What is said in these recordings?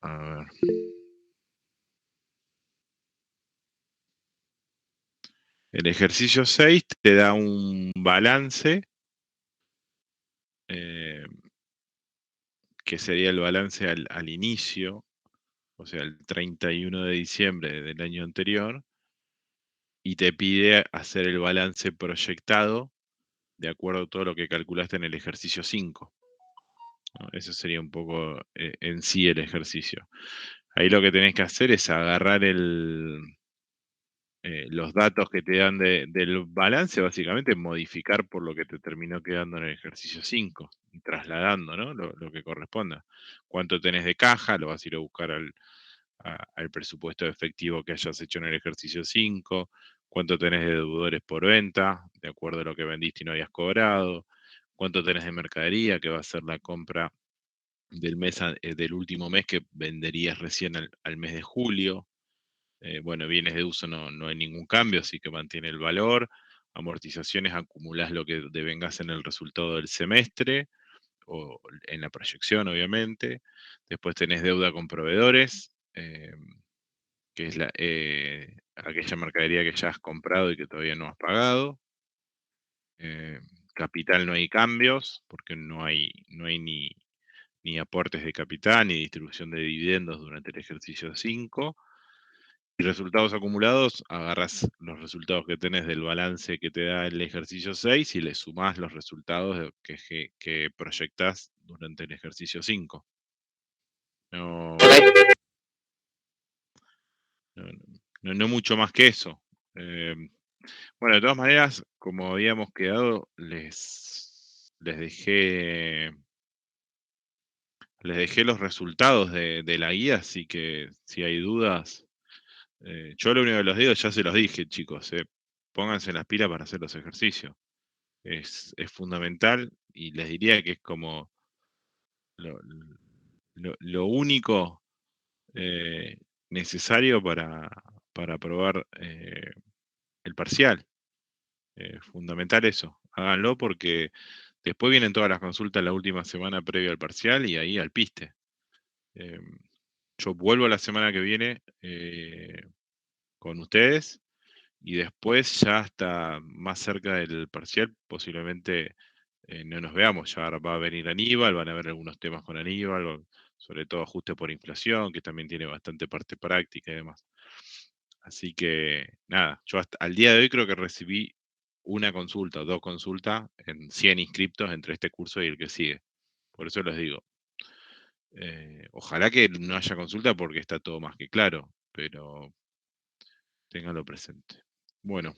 A ver. El ejercicio 6 te da un balance, eh, que sería el balance al inicio, o sea, el 31 de diciembre del año anterior, y te pide hacer el balance proyectado de acuerdo a todo lo que calculaste en el ejercicio 5, ¿no? Eso sería un poco en sí el ejercicio. Ahí lo que tenés que hacer es agarrar los datos que te dan del balance, básicamente modificar por lo que te terminó quedando en el ejercicio 5, y trasladando, ¿no? Lo que corresponda. ¿Cuánto tenés de caja? Lo vas a ir a buscar al presupuesto efectivo que hayas hecho en el ejercicio 5. ¿Cuánto tenés de deudores por venta? De acuerdo a lo que vendiste y no habías cobrado. ¿Cuánto tenés de mercadería? Que va a ser la compra del último mes que venderías recién al mes de julio. Bueno, bienes de uso no hay ningún cambio, así que mantiene el valor. Amortizaciones, acumulás lo que devengas en el resultado del semestre o en la proyección, obviamente. Después tenés deuda con proveedores, que es aquella mercadería que ya has comprado y que todavía no has pagado. Eh, Capital, no hay cambios, porque no hay ni aportes de capital ni distribución de dividendos durante el ejercicio 5. Y resultados acumulados, agarras los resultados que tenés del balance que te da el ejercicio 6 y le sumás los resultados que proyectás durante el ejercicio 5. No, no, no mucho más que eso. Eh, bueno, de todas maneras, como habíamos quedado, les dejé los resultados de la guía, así que si hay dudas, yo lo único que los digo, ya se los dije, chicos, pónganse las pilas para hacer los ejercicios. Es fundamental y les diría que es como lo, lo único eh, necesario para aprobar el parcial. Fundamental eso. Háganlo porque después vienen todas las consultas la última semana previa al parcial y ahí al piste. Eh, yo vuelvo la semana que viene con ustedes y después ya hasta más cerca del parcial posiblemente no nos veamos. Ya va a venir Aníbal, van a haber algunos temas con Aníbal, sobre todo ajuste por inflación, que también tiene bastante parte práctica y demás. Así que nada, yo hasta al día de hoy creo que recibí una consulta o dos consultas en 100 inscriptos entre este curso y el que sigue. Por eso les digo, ojalá que no haya consulta porque está todo más que claro, pero ténganlo presente. Bueno,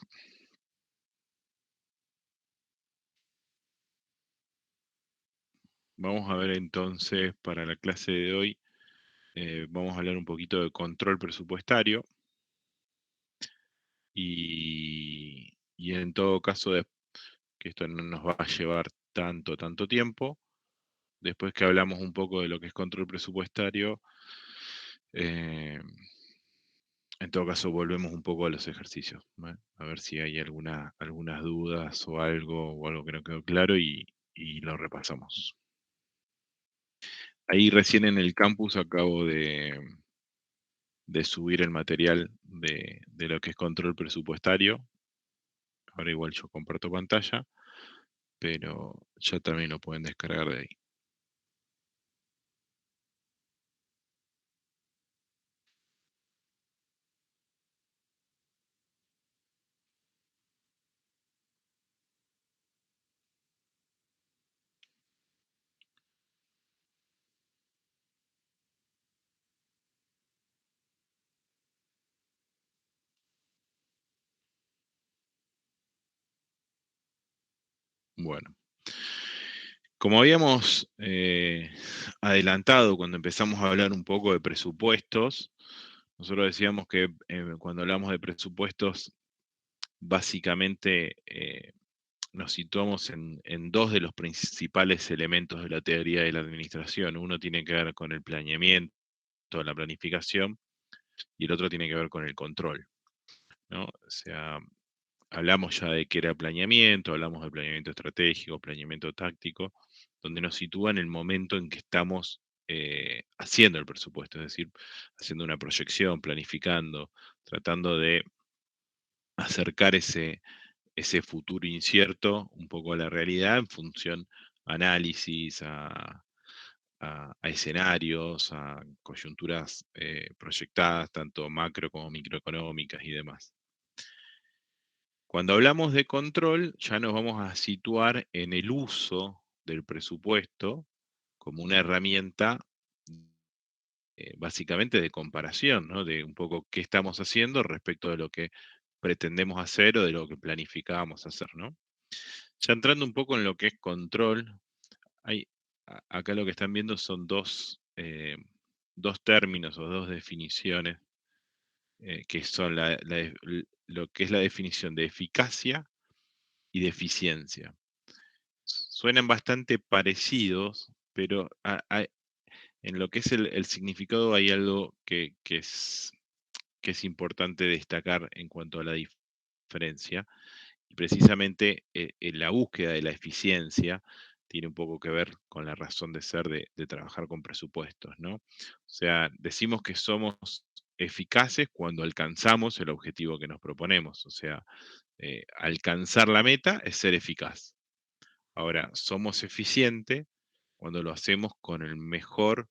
vamos a ver entonces para la clase de hoy, vamos a hablar un poquito de control presupuestario y en todo caso, que esto no nos va a llevar tanto tiempo, después que hablamos un poco de lo que es control presupuestario, eh, en todo caso volvemos un poco a los ejercicios, ¿vale? A ver si hay algunas dudas o algo que no quedó claro y lo repasamos. Ahí recién en el campus acabo de subir el material de lo que es control presupuestario. Ahora igual yo comparto pantalla, pero ya también lo pueden descargar de ahí. Bueno, como habíamos adelantado cuando empezamos a hablar un poco de presupuestos, nosotros decíamos que cuando hablamos de presupuestos, básicamente nos situamos en dos de los principales elementos de la teoría de la administración. Uno tiene que ver con el planeamiento, la planificación, y el otro tiene que ver con el control. ¿no? O sea, hablamos ya de qué era planeamiento, hablamos de planeamiento estratégico, planeamiento táctico, donde nos sitúa en el momento en que estamos haciendo el presupuesto, es decir, haciendo una proyección, planificando, tratando de acercar ese futuro incierto un poco a la realidad en función a análisis, a escenarios, a coyunturas proyectadas, tanto macro como microeconómicas y demás. Cuando hablamos de control, ya nos vamos a situar en el uso del presupuesto como una herramienta básicamente de comparación, ¿no? De un poco qué estamos haciendo respecto de lo que pretendemos hacer o de lo que planificábamos hacer, ¿no? Ya entrando un poco en lo que es control, hay, acá lo que están viendo son dos términos o dos definiciones que son lo que es la definición de eficacia y de eficiencia. Suenan bastante parecidos, pero en lo que es el significado hay algo que es importante destacar en cuanto a la diferencia. Y precisamente en la búsqueda de la eficiencia tiene un poco que ver con la razón de ser de trabajar con presupuestos, ¿no? O sea, decimos que somos eficaces cuando alcanzamos el objetivo que nos proponemos. O sea, alcanzar la meta es ser eficaz. Ahora, somos eficientes cuando lo hacemos con el mejor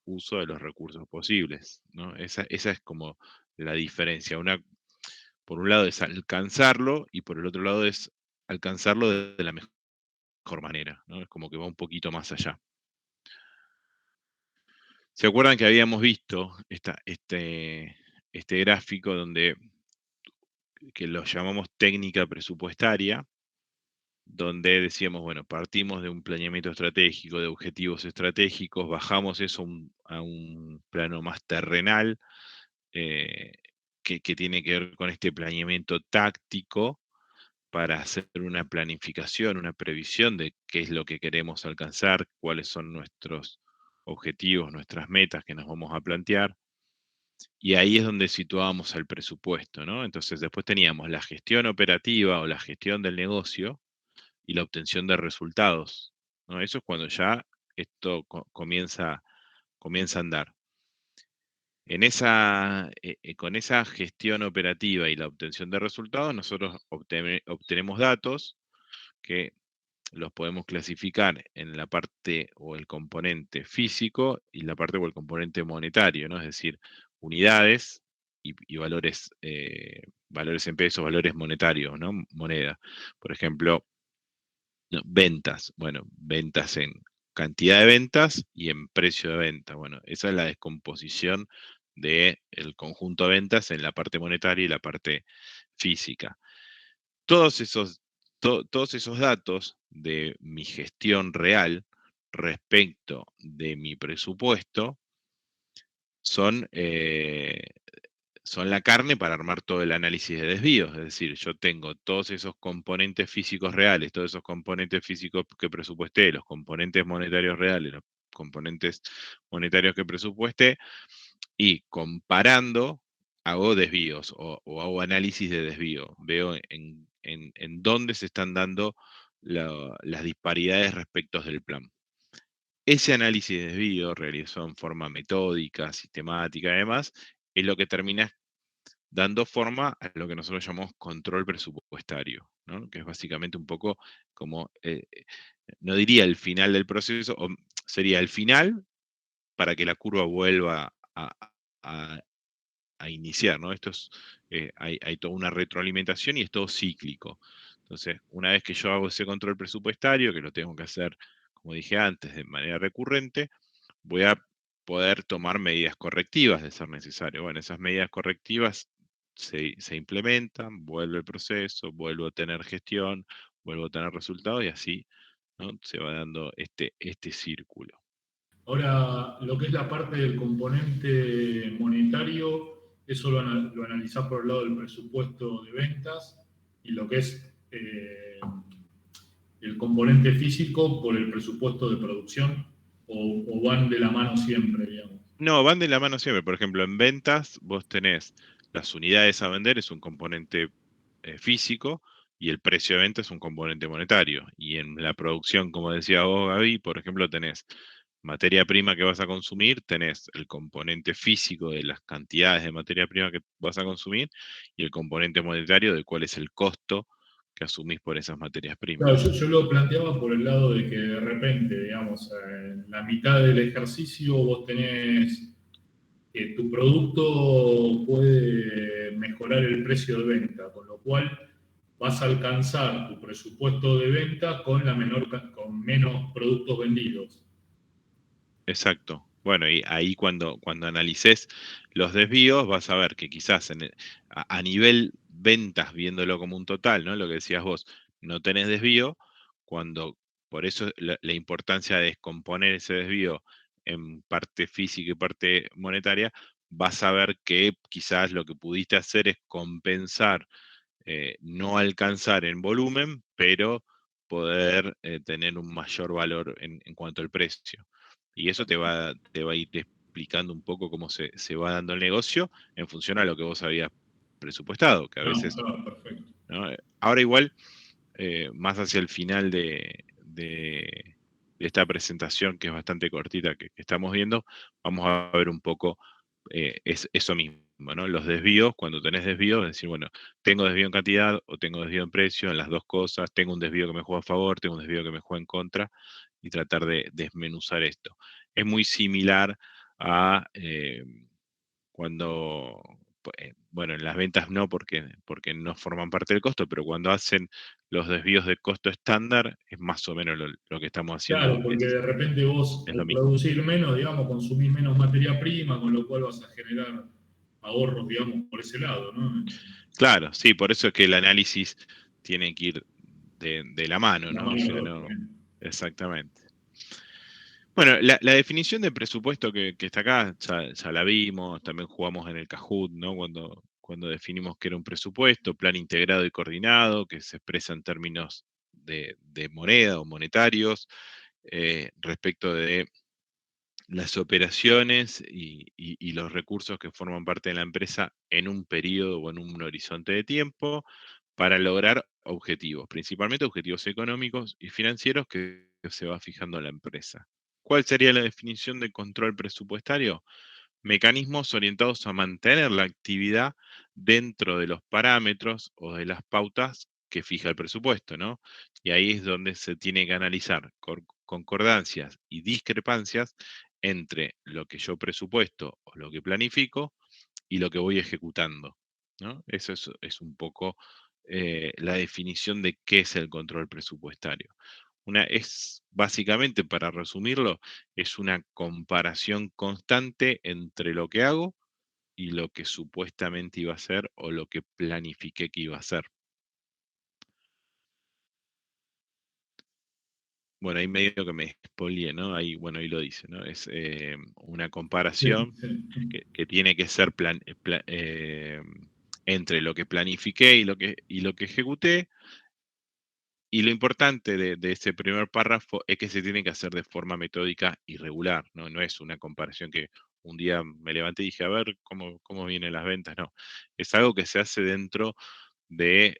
uso de los recursos posibles, ¿no? Esa es como la diferencia. Por un lado es alcanzarlo y por el otro lado es alcanzarlo de la mejor manera, ¿no? Es como que va un poquito más allá. ¿Se acuerdan que habíamos visto este gráfico que lo llamamos técnica presupuestaria, donde decíamos, bueno, partimos de un planeamiento estratégico, de objetivos estratégicos, bajamos eso a un plano más terrenal, eh, que tiene que ver con este planeamiento táctico para hacer una planificación, una previsión de qué es lo que queremos alcanzar, cuáles son nuestros objetivos, nuestras metas que nos vamos a plantear. Y ahí es donde situábamos el presupuesto, ¿no? Entonces después teníamos la gestión operativa o la gestión del negocio y la obtención de resultados, ¿no? Eso es cuando ya esto comienza a andar. Con esa gestión operativa y la obtención de resultados, nosotros obtenemos datos que los podemos clasificar en la parte o el componente físico y la parte o el componente monetario, ¿no? Es decir, unidades y valores en pesos, valores monetarios, ¿no? Moneda. Por ejemplo, no, ventas. Bueno, ventas en cantidad de ventas y en precio de venta. Bueno, esa es la descomposición del conjunto de ventas en la parte monetaria y la parte física. Todos todos esos datos de mi gestión real respecto de mi presupuesto son, son la carne para armar todo el análisis de desvíos. Es decir, yo tengo todos esos componentes físicos reales, todos esos componentes físicos que presupuesté, los componentes monetarios reales, los componentes monetarios que presupuesté, y comparando hago desvíos o hago análisis de desvío. Veo en dónde se están dando las disparidades respecto del plan. Ese análisis de desvío realizado en forma metódica, sistemática y demás, es lo que termina dando forma a lo que nosotros llamamos control presupuestario, ¿no? Que es básicamente un poco como, no diría el final del proceso, sería el final para que la curva vuelva a, a iniciar, ¿no? Hay toda una retroalimentación y es todo cíclico. Entonces, una vez que yo hago ese control presupuestario, que lo tengo que hacer, como dije antes, de manera recurrente, voy a poder tomar medidas correctivas de ser necesario. Bueno, esas medidas correctivas se implementan, vuelve el proceso, vuelvo a tener gestión, vuelvo a tener resultados y así, ¿no? Se va dando este círculo. Ahora, lo que es la parte del componente monetario, eso lo analizás por el lado del presupuesto de ventas y lo que es el componente físico por el presupuesto de producción o van de la mano siempre, digamos. No, van de la mano siempre. Por ejemplo, en ventas vos tenés las unidades a vender es un componente físico y el precio de venta es un componente monetario. Y en la producción, como decía vos, Gaby, por ejemplo, tenés materia prima que vas a consumir, tenés el componente físico de las cantidades de materia prima que vas a consumir y el componente monetario de cuál es el costo que asumís por esas materias Claro, primas. yo lo planteaba por el lado de que de repente, digamos, en la mitad del ejercicio vos tenés que tu producto puede mejorar el precio de venta, con lo cual vas a alcanzar tu presupuesto de venta con, con menos productos vendidos. Exacto. Bueno, y ahí cuando analices los desvíos, vas a ver que quizás a nivel ventas, viéndolo como un total, ¿no? Lo que decías vos, no tenés desvío, cuando, por eso la importancia de descomponer ese desvío en parte física y parte monetaria, vas a ver que quizás lo que pudiste hacer es compensar, no alcanzar en volumen, pero poder tener un mayor valor en cuanto al precio. Y eso te va a ir explicando un poco cómo se va dando el negocio en función a lo que vos habías presupuestado, que a No, veces, está perfecto. ¿no? Ahora igual, más hacia el final de esta presentación, que es bastante cortita, que estamos viendo, vamos a ver un poco es eso mismo, ¿no? Los desvíos, cuando tenés desvíos, es decir, bueno, tengo desvío en cantidad o tengo desvío en precio, en las dos cosas, tengo un desvío que me juega a favor, tengo un desvío que me juega en contra, y tratar de desmenuzar esto. Es muy similar a cuando, bueno, en las ventas no, porque no forman parte del costo, pero cuando hacen los desvíos de costo estándar, es más o menos lo que estamos haciendo, Claro, porque de repente vos es lo al mismo. producir menos, digamos, consumís menos materia prima, con lo cual vas a generar ahorros, digamos, por ese lado, ¿no? Claro, sí, por eso es que el análisis tiene que ir de la mano, La ¿no? O mano sea, rota, no, bien. exactamente. Bueno, la definición de presupuesto que está acá, ya la vimos, también jugamos en el Kahoot, ¿no? Cuando definimos que era un presupuesto, plan integrado y coordinado, que se expresa en términos de moneda o monetarios, respecto de las operaciones y los recursos que forman parte de la empresa en un periodo o en un horizonte de tiempo para lograr objetivos, principalmente objetivos económicos y financieros que se va fijando la empresa. ¿Cuál sería la definición de control presupuestario? Mecanismos orientados a mantener la actividad dentro de los parámetros o de las pautas que fija el presupuesto, ¿no? Y ahí es donde se tiene que analizar concordancias y discrepancias entre lo que yo presupuesto o lo que planifico y lo que voy ejecutando, ¿no? Eso es un poco la definición de qué es el control presupuestario. Es básicamente, para resumirlo, es una comparación constante entre lo que hago y lo que supuestamente iba a hacer o lo que planifiqué que iba a hacer. Bueno, ahí medio que me expolié, ¿no? Ahí, bueno, ahí lo dice, ¿no? Es una Sí, comparación sí. que tiene que ser entre lo que planifiqué y lo que ejecuté. Y lo importante de ese primer párrafo es que se tiene que hacer de forma metódica y regular, ¿no? No es una comparación que un día me levanté y dije, a ver cómo vienen las ventas, no. Es algo que se hace dentro de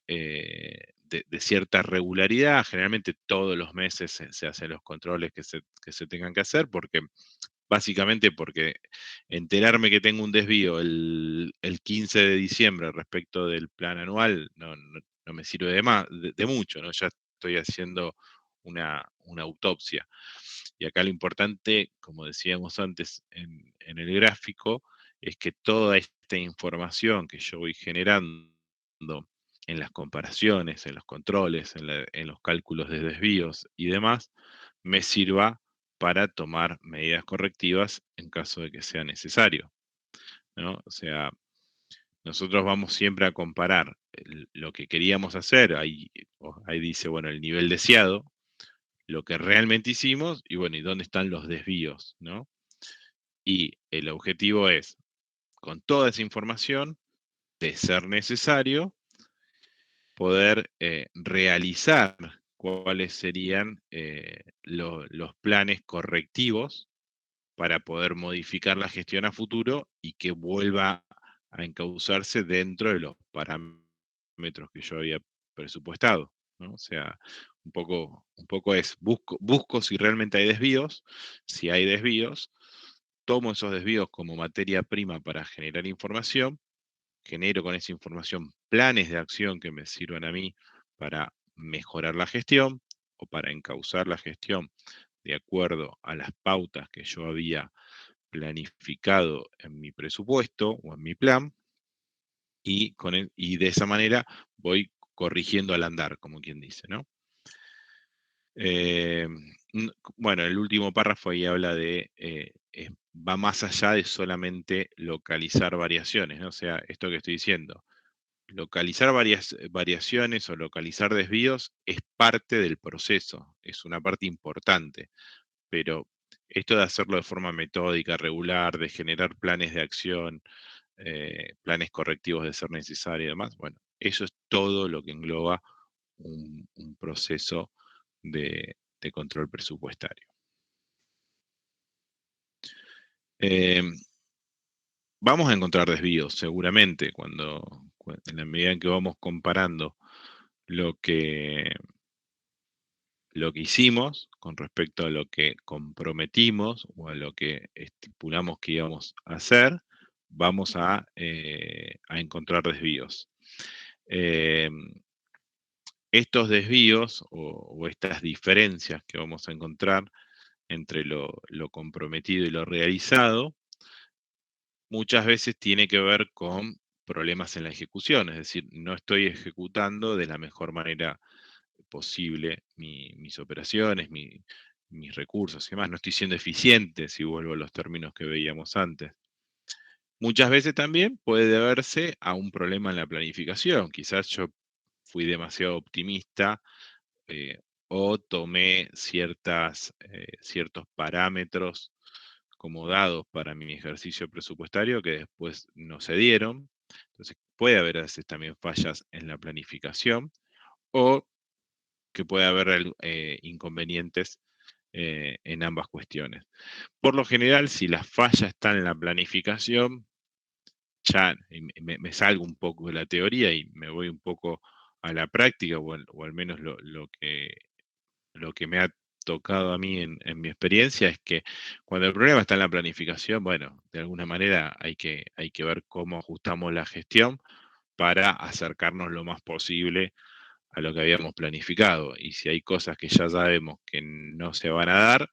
cierta regularidad. Generalmente todos los meses se hacen los controles que se tengan que hacer, básicamente porque enterarme que tengo un desvío el 15 de diciembre respecto del plan anual no me sirve de mucho, ¿no? Ya estoy haciendo una autopsia. Y acá lo importante, como decíamos antes en el gráfico, es que toda esta información que yo voy generando en las comparaciones, en los controles, en los cálculos de desvíos y demás, me sirva para tomar medidas correctivas en caso de que sea necesario, ¿no? O sea, nosotros vamos siempre a comparar lo que queríamos hacer, ahí dice, bueno, el nivel deseado, lo que realmente hicimos y bueno, y dónde están los desvíos, ¿no? Y el objetivo es, con toda esa información, de ser necesario, poder realizar cuáles serían los planes correctivos para poder modificar la gestión a futuro y que vuelva a encauzarse dentro de los parámetros que yo había presupuestado, ¿no? O sea, un poco es, busco si realmente hay desvíos, si hay desvíos, tomo esos desvíos como materia prima para generar información, genero con esa información planes de acción que me sirvan a mí para mejorar la gestión o para encauzar la gestión de acuerdo a las pautas que yo había planificado en mi presupuesto o en mi plan, y de esa manera voy corrigiendo al andar, como quien dice, ¿no? Eh, bueno, el último párrafo ahí habla de, va más allá de solamente localizar variaciones, ¿no? O sea, esto que estoy diciendo, localizar variaciones o localizar desvíos es parte del proceso, es una parte importante, pero esto de hacerlo de forma metódica, regular, de generar planes de acción, planes correctivos de ser necesario y demás, bueno, eso es todo lo que engloba un proceso de control presupuestario. Eh, Vamos a encontrar desvíos, seguramente, en la medida en que vamos comparando lo que, lo que hicimos con respecto a lo que comprometimos o a lo que estipulamos que íbamos a hacer, vamos a encontrar desvíos. Eh, Estos desvíos o estas diferencias que vamos a encontrar entre lo comprometido y lo realizado, muchas veces tiene que ver con problemas en la ejecución, es decir, no estoy ejecutando de la mejor manera posible mis operaciones, mis recursos y demás, no estoy siendo eficiente, si vuelvo a los términos que veíamos antes. Muchas veces también puede deberse a un problema en la planificación, quizás yo fui demasiado optimista, eh, o tomé ciertos parámetros como dados para mi ejercicio presupuestario que después no se dieron. Entonces puede haber a veces también fallas en la planificación, o que puede haber inconvenientes en ambas cuestiones. Por lo general, si las fallas están en la planificación, ya me salgo un poco de la teoría y me voy un poco a la práctica, o al menos lo que me ha tocado a mí en mi experiencia es que cuando el problema está en la planificación, bueno, de alguna manera hay que ver cómo ajustamos la gestión para acercarnos lo más posible a lo que habíamos planificado. Y si hay cosas que ya sabemos que no se van a dar,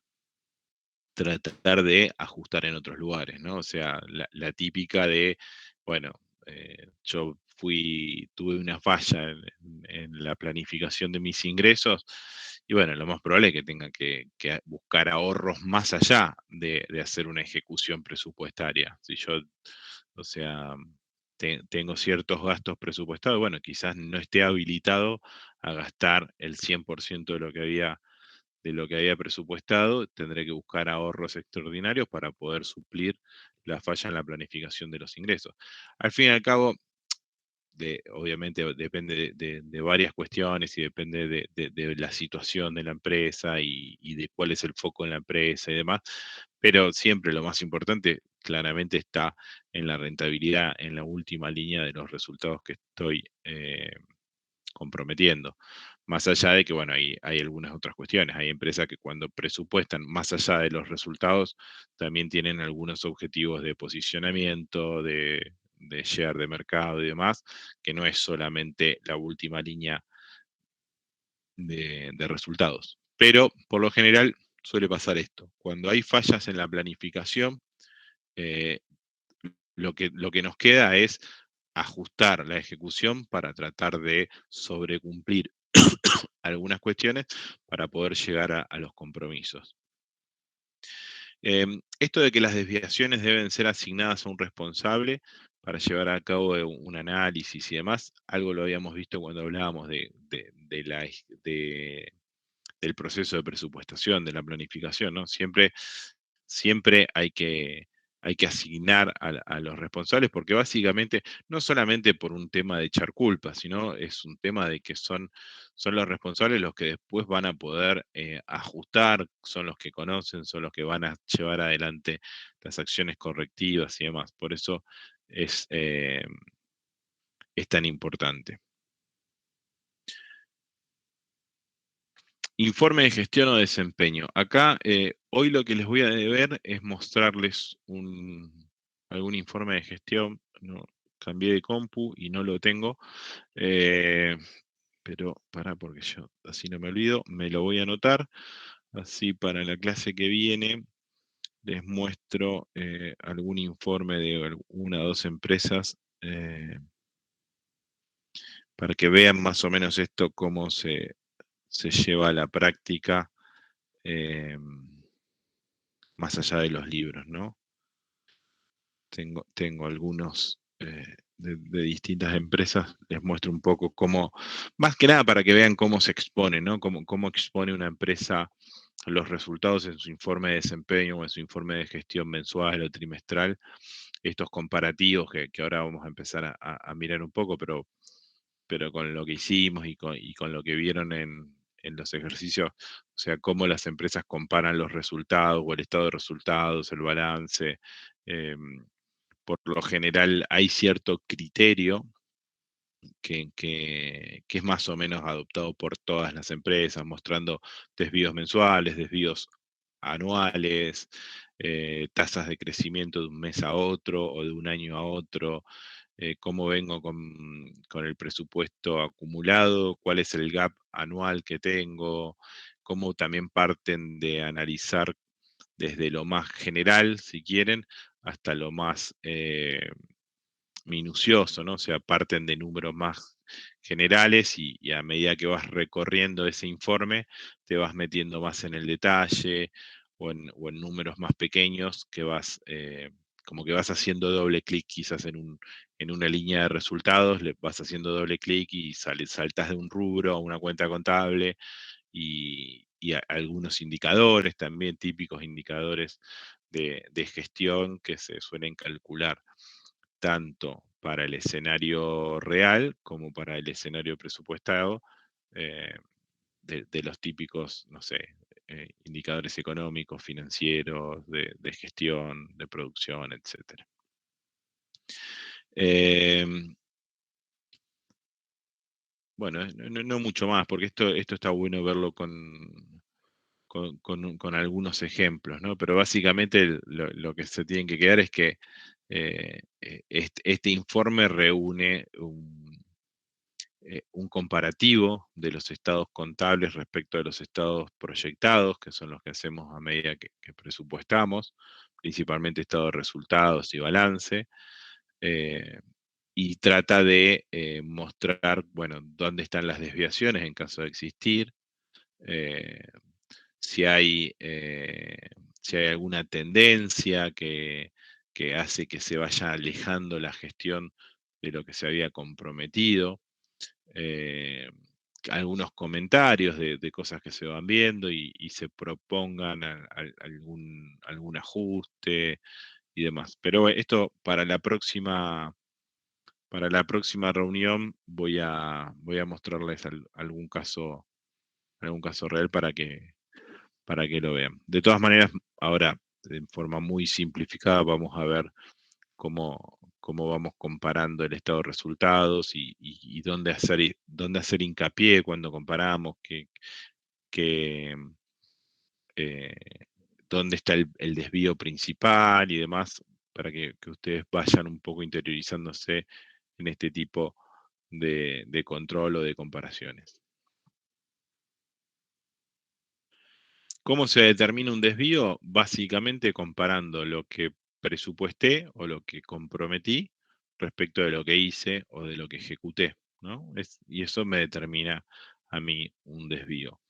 tratar de ajustar en otros lugares, ¿no? O sea, la típica de, bueno, yo tuve una falla en la planificación de mis ingresos, y bueno, lo más probable es que tenga que buscar ahorros más allá de hacer una ejecución presupuestaria. Si yo, o sea, tengo ciertos gastos presupuestados, bueno, quizás no esté habilitado a gastar el 100% de lo que había presupuestado, tendré que buscar ahorros extraordinarios para poder suplir la falla en la planificación de los ingresos. Al fin y al cabo, obviamente depende de varias cuestiones y depende de la situación de la empresa y de cuál es el foco en la empresa y demás, pero siempre lo más importante claramente está en la rentabilidad, en la última línea de los resultados que estoy comprometiendo. Más allá de que, bueno, hay algunas otras cuestiones. Hay empresas que cuando presupuestan más allá de los resultados, también tienen algunos objetivos de posicionamiento, de share de mercado y demás, que no es solamente la última línea de resultados. Pero por lo general suele pasar esto. Cuando hay fallas en la planificación, eh, lo que nos queda es ajustar la ejecución para tratar de sobrecumplir algunas cuestiones para poder llegar a los compromisos. Esto de que las desviaciones deben ser asignadas a un responsable para llevar a cabo un análisis y demás, algo lo habíamos visto cuando hablábamos del proceso de presupuestación, de la planificación, ¿no? Siempre hay que asignar a los responsables, porque básicamente, no solamente por un tema de echar culpa, sino es un tema de que son los responsables los que después van a poder ajustar, son los que conocen, son los que van a llevar adelante las acciones correctivas y demás. Por eso es, es tan importante. Informe de gestión o desempeño. Acá, hoy lo que les voy a deber es mostrarles algún informe de gestión. No, cambié de compu y no lo tengo. Pero porque yo así no me olvido, me lo voy a anotar. Así para la clase que viene les muestro algún informe de una o dos empresas para que vean más o menos esto cómo se lleva a la práctica eh, más allá de los libros, ¿no? Tengo algunos de distintas empresas, les muestro un poco cómo, más que nada para que vean cómo se expone, ¿no? Cómo expone una empresa los resultados en su informe de desempeño o en su informe de gestión mensual o trimestral, estos comparativos que ahora vamos a empezar a mirar un poco, pero con lo que hicimos y con lo que vieron en los ejercicios, o sea, cómo las empresas comparan los resultados o el estado de resultados, el balance. Por lo general hay cierto criterio que es más o menos adoptado por todas las empresas, mostrando desvíos mensuales, desvíos anuales, tasas de crecimiento de un mes a otro o de un año a otro, cómo vengo con el presupuesto acumulado, cuál es el gap anual que tengo, cómo también parten de analizar desde lo más general, si quieren, hasta lo más minucioso, ¿no? O sea, parten de números más generales y a medida que vas recorriendo ese informe, te vas metiendo más en el detalle o en números más pequeños que vas, como que vas haciendo doble clic quizás en una línea de resultados, le vas haciendo doble clic y saltas de un rubro a una cuenta contable y algunos indicadores, también típicos indicadores de gestión que se suelen calcular tanto para el escenario real como para el escenario presupuestado, eh, de los típicos, no sé, indicadores económicos, financieros, de gestión, de producción, etc. Bueno, no mucho más, porque esto está bueno verlo con algunos ejemplos, ¿no? Pero básicamente lo que se tienen que quedar es que este informe reúne un comparativo de los estados contables respecto a los estados proyectados, que son los que hacemos a medida que presupuestamos, principalmente estado de resultados y balance, eh, y trata de mostrar, bueno, dónde están las desviaciones en caso de existir, eh, si hay, si hay alguna tendencia que hace que se vaya alejando la gestión de lo que se había comprometido, eh, algunos comentarios de cosas que se van viendo y se propongan algún ajuste y demás. Pero esto para la próxima reunión voy a mostrarles algún caso real para que lo vean. De todas maneras, ahora, de forma muy simplificada, vamos a ver cómo vamos comparando el estado de resultados y dónde hacer hincapié cuando comparamos, que, eh, dónde está el desvío principal y demás, para que ustedes vayan un poco interiorizándose en este tipo de control o de comparaciones. ¿Cómo se determina un desvío? Básicamente comparando lo que presupuesté o lo que comprometí respecto de lo que hice o de lo que ejecuté, ¿no? Y eso me determina a mí un desvío.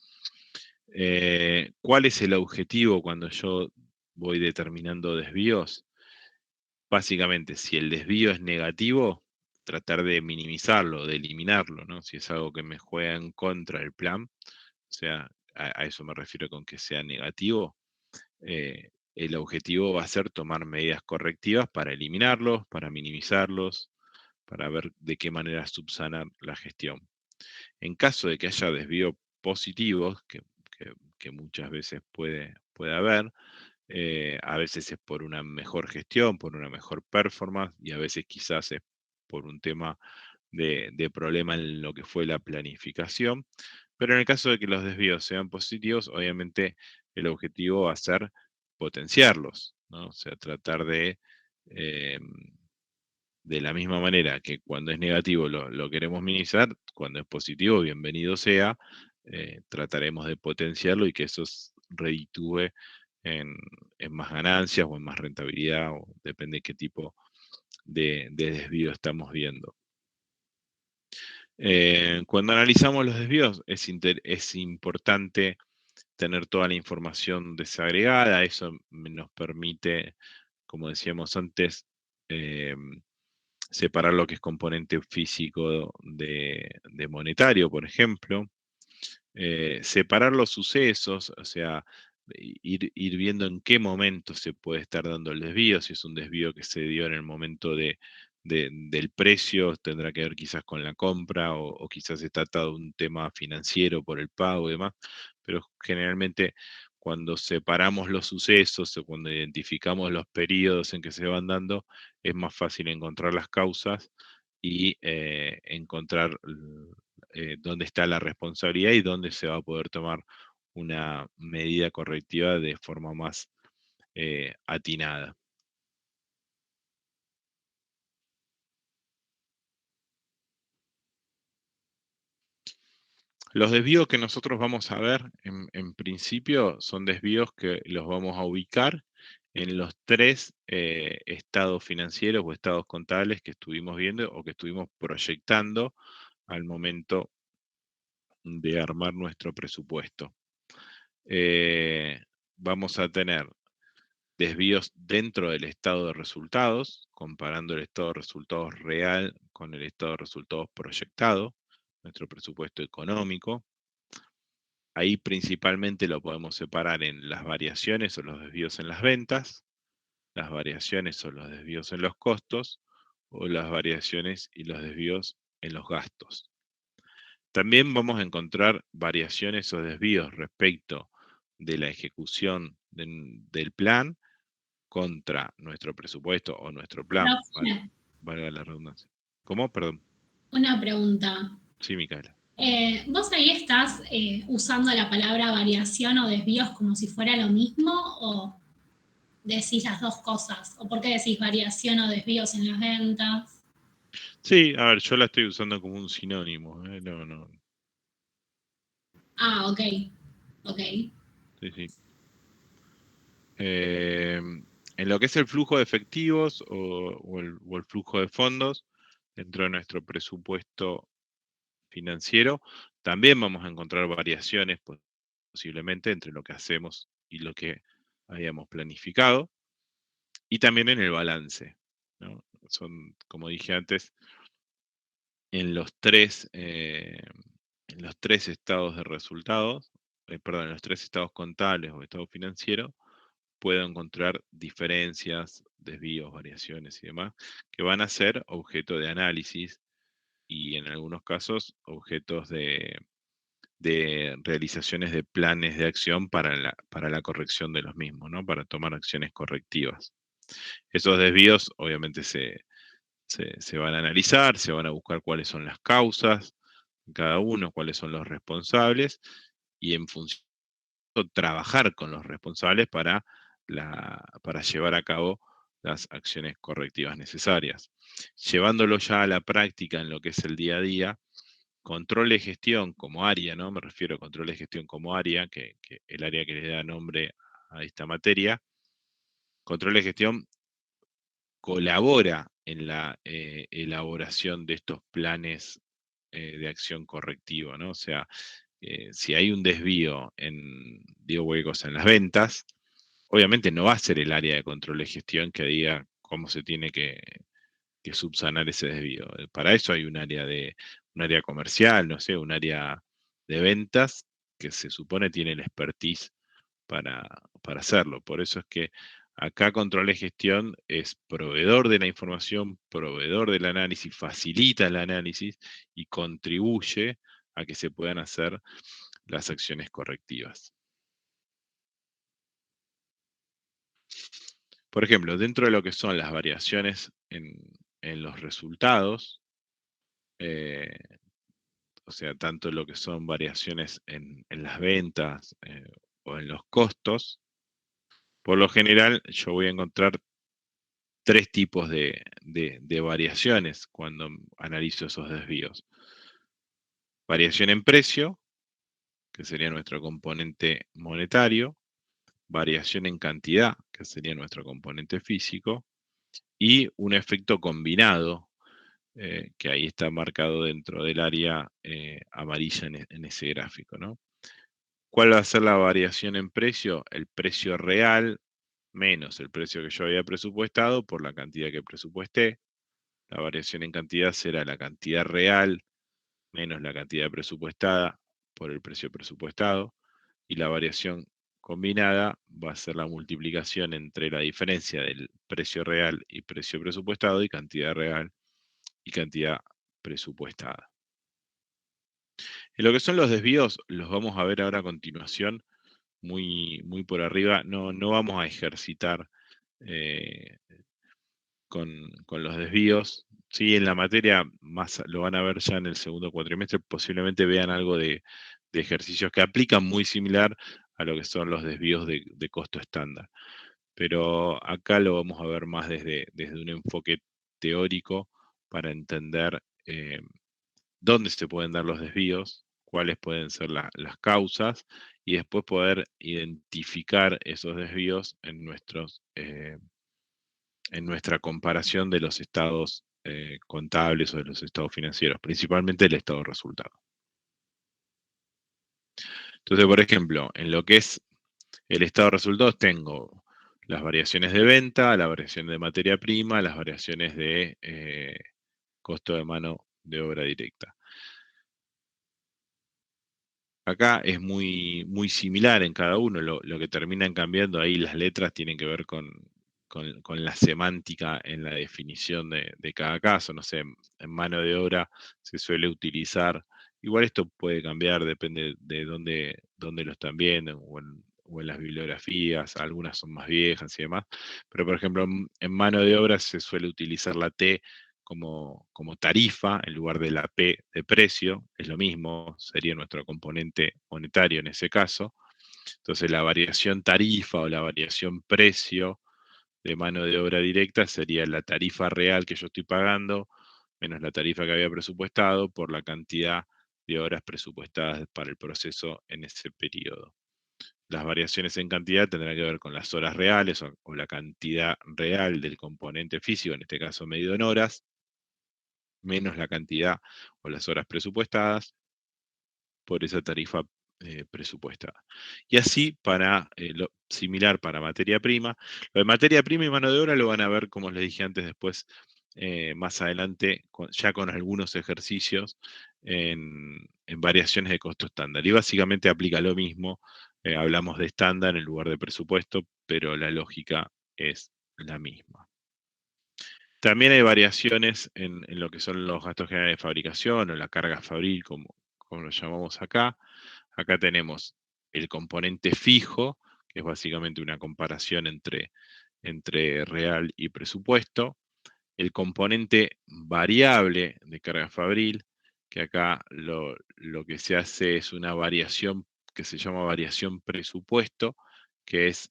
¿Cuál es el objetivo cuando yo voy determinando desvíos? Básicamente, si el desvío es negativo, tratar de minimizarlo, de eliminarlo, ¿no? Si es algo que me juega en contra del plan, o sea, a eso me refiero con que sea negativo, el objetivo va a ser tomar medidas correctivas para eliminarlos, para minimizarlos, para ver de qué manera subsanar la gestión. En caso de que haya desvíos positivos, que muchas veces puede haber, A veces es por una mejor gestión, por una mejor performance, y a veces quizás es por un tema de problema en lo que fue la planificación. Pero en el caso de que los desvíos sean positivos, obviamente el objetivo va a ser potenciarlos, ¿no? O sea, tratar eh, de la misma manera que cuando es negativo lo queremos minimizar, cuando es positivo, bienvenido sea, trataremos de potenciarlo y que eso reditúe en, en más ganancias o en más rentabilidad, o depende de qué tipo de desvío estamos viendo. Cuando analizamos los desvíos, es importante tener toda la información desagregada. Eso nos permite, como decíamos antes, separar lo que es componente físico de monetario, por ejemplo. Separar los sucesos, o sea, ir viendo en qué momento se puede estar dando el desvío. Si es un desvío que se dio en el momento del precio, tendrá que ver quizás con la compra, o quizás se trata de un tema financiero por el pago y demás, pero generalmente cuando separamos los sucesos o cuando identificamos los periodos en que se van dando, es más fácil encontrar las causas y encontrar dónde está la responsabilidad y dónde se va a poder tomar una medida correctiva de forma más atinada. Los desvíos que nosotros vamos a ver, en principio, son desvíos que los vamos a ubicar en los tres estados financieros o estados contables que estuvimos viendo o que estuvimos proyectando al momento de armar nuestro presupuesto. Vamos a tener desvíos dentro del estado de resultados, comparando el estado de resultados real con el estado de resultados proyectado, nuestro presupuesto económico. Ahí principalmente lo podemos separar en las variaciones o los desvíos en las ventas, las variaciones o los desvíos en los costos, o las variaciones y los desvíos en los gastos. También vamos a encontrar variaciones o desvíos respecto de la ejecución del plan contra nuestro presupuesto o nuestro plan, Profe, valga la redundancia. ¿Cómo? Perdón. una pregunta. Sí, Micaela. ¿Vos ahí estás usando la palabra variación o desvíos como si fuera lo mismo o decís las dos cosas? ¿O por qué decís variación o desvíos en las ventas? Sí, a ver, yo la estoy usando como un sinónimo. No. Ah, ok. Ok. Sí, sí. En lo que es el flujo de efectivos o el flujo de fondos dentro de nuestro presupuesto financiero, también vamos a encontrar variaciones posiblemente entre lo que hacemos y lo que habíamos planificado, y también en el balance, ¿no? Son, como dije antes, en los tres estados de resultados, perdón, en los tres estados contables o estado financiero, puedo encontrar diferencias, desvíos, variaciones y demás, que van a ser objeto de análisis y en algunos casos objetos de realizaciones de planes de acción para la corrección de los mismos, ¿no? Para tomar acciones correctivas. Esos desvíos obviamente se van a analizar, se van a buscar cuáles son las causas, cada uno, cuáles son los responsables, y en función trabajar con los responsables para llevar a cabo las acciones correctivas necesarias. Llevándolo ya a la práctica en lo que es el día a día, control de gestión como área, ¿no? Me refiero a control de gestión como área, que el área que le da nombre a esta materia. Control de gestión colabora en la elaboración de estos planes de acción correctiva, ¿no? O sea, si hay un desvío digo huecos, en las ventas, obviamente no va a ser el área de control de gestión que diga cómo se tiene que subsanar ese desvío. Para eso hay un área comercial, no sé, un área de ventas que se supone tiene el expertise para hacerlo. Por eso es que acá control de gestión es proveedor de la información, proveedor del análisis, facilita el análisis y contribuye a que se puedan hacer las acciones correctivas. Por ejemplo, dentro de lo que son las variaciones en los resultados, o sea, tanto lo que son variaciones en las ventas o en los costos, por lo general yo voy a encontrar tres tipos de variaciones cuando analizo esos desvíos. Variación en precio, que sería nuestro componente monetario, variación en cantidad, que sería nuestro componente físico, y un efecto combinado, que ahí está marcado dentro del área amarilla en ese gráfico, ¿no? ¿Cuál va a ser la variación en precio? El precio real menos el precio que yo había presupuestado por la cantidad que presupuesté. La variación en cantidad será la cantidad real menos la cantidad presupuestada por el precio presupuestado. Y la variación combinada va a ser la multiplicación entre la diferencia del precio real y precio presupuestado y cantidad real y cantidad presupuestada. En lo que son los desvíos, los vamos a ver ahora a continuación, muy por arriba. No vamos a ejercitar eh, con los desvíos. Sí, en la materia más lo van a ver ya en el segundo cuatrimestre, posiblemente vean algo de ejercicios que aplican muy similar a lo que son los desvíos de costo estándar. Pero acá lo vamos a ver más desde un enfoque teórico para entender dónde se pueden dar los desvíos, cuáles pueden ser las causas y después poder identificar esos desvíos en nuestra comparación de los estados contables o de los estados financieros, principalmente el estado de resultado. Entonces, por ejemplo, en lo que es el estado de resultados tengo las variaciones de venta, la variación de materia prima, las variaciones de costo de mano de obra directa. Acá es muy similar en cada uno, lo que terminan cambiando ahí las letras tienen que ver con la semántica en la definición de cada caso. No sé, en mano de obra se suele utilizar, igual esto puede cambiar, depende de dónde lo están viendo o en las bibliografías, algunas son más viejas y demás, pero por ejemplo en mano de obra se suele utilizar la T como tarifa en lugar de la P de precio, es lo mismo, sería nuestro componente monetario en ese caso. Entonces la variación tarifa o la variación precio de mano de obra directa sería la tarifa real que yo estoy pagando menos la tarifa que había presupuestado por la cantidad de horas presupuestadas para el proceso en ese periodo. Las variaciones en cantidad tendrán que ver con las horas reales o la cantidad real del componente físico, en este caso medido en horas, menos la cantidad o las horas presupuestadas por esa tarifa presupuestada. Y así para similar para materia prima. Lo de materia prima y mano de obra lo van a ver, como les dije antes, después más adelante, ya con algunos ejercicios en variaciones de costo estándar. Y básicamente aplica lo mismo. Hablamos de estándar en lugar de presupuesto, pero la lógica es la misma. También hay variaciones en lo que son los gastos generales de fabricación o la carga fabril, como lo llamamos acá. Acá tenemos el componente fijo, que es básicamente una comparación entre real y presupuesto. El componente variable de carga fabril, que acá lo que se hace es una variación que se llama variación presupuesto, que es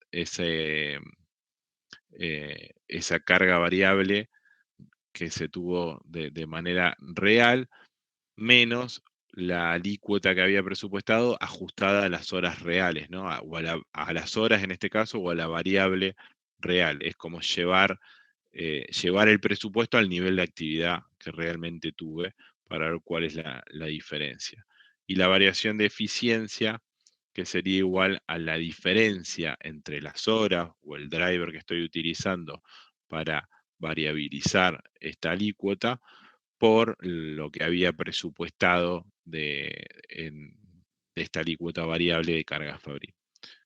esa carga variable que se tuvo de manera real, menos la alícuota que había presupuestado ajustada a las horas reales, ¿no? O a las horas en este caso, o a la variable real. Es como llevar el presupuesto al nivel de actividad que realmente tuve para ver cuál es la diferencia. Y la variación de eficiencia, que sería igual a la diferencia entre las horas o el driver que estoy utilizando para variabilizar esta alícuota por lo que había presupuestado de esta alícuota variable de carga fabril.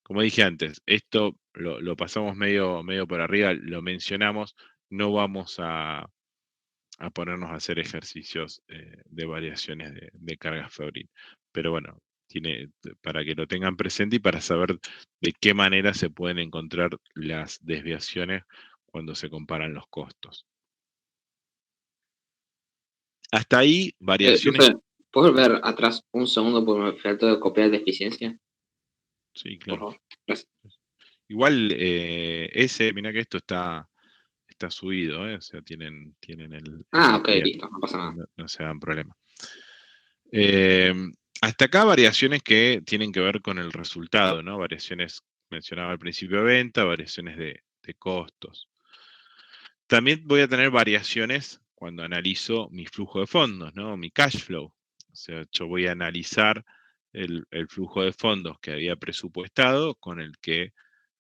Como dije antes, esto lo pasamos medio por arriba, lo mencionamos, no vamos a ponernos a hacer ejercicios de variaciones de carga fabril. Pero bueno, para que lo tengan presente y para saber de qué manera se pueden encontrar las desviaciones cuando se comparan los costos. Hasta ahí, variaciones. Profe, ¿puedo volver atrás un segundo porque me faltó copiar de eficiencia? Sí, Por claro. favor. Gracias. Igual, mirá que esto está subido, o sea, tienen el Ok, material, listo, no pasa nada. no se dan problema. Hasta acá variaciones que tienen que ver con el resultado, ¿no? Variaciones, mencionaba al principio de venta, variaciones de costos. También voy a tener variaciones cuando analizo mi flujo de fondos, ¿no? Mi cash flow. O sea, yo voy a analizar el flujo de fondos que había presupuestado con el que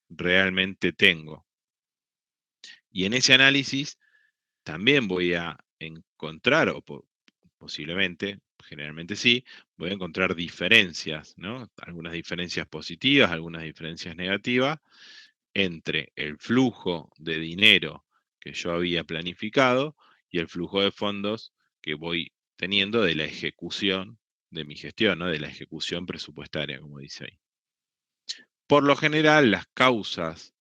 realmente tengo. Y en ese análisis también voy a encontrar, o posiblemente, generalmente sí, voy a encontrar diferencias, ¿no? Algunas diferencias positivas, algunas diferencias negativas entre el flujo de dinero que yo había planificado y el flujo de fondos que voy teniendo de la ejecución de mi gestión, ¿no? De la ejecución presupuestaria, como dice ahí. Por lo general, las causas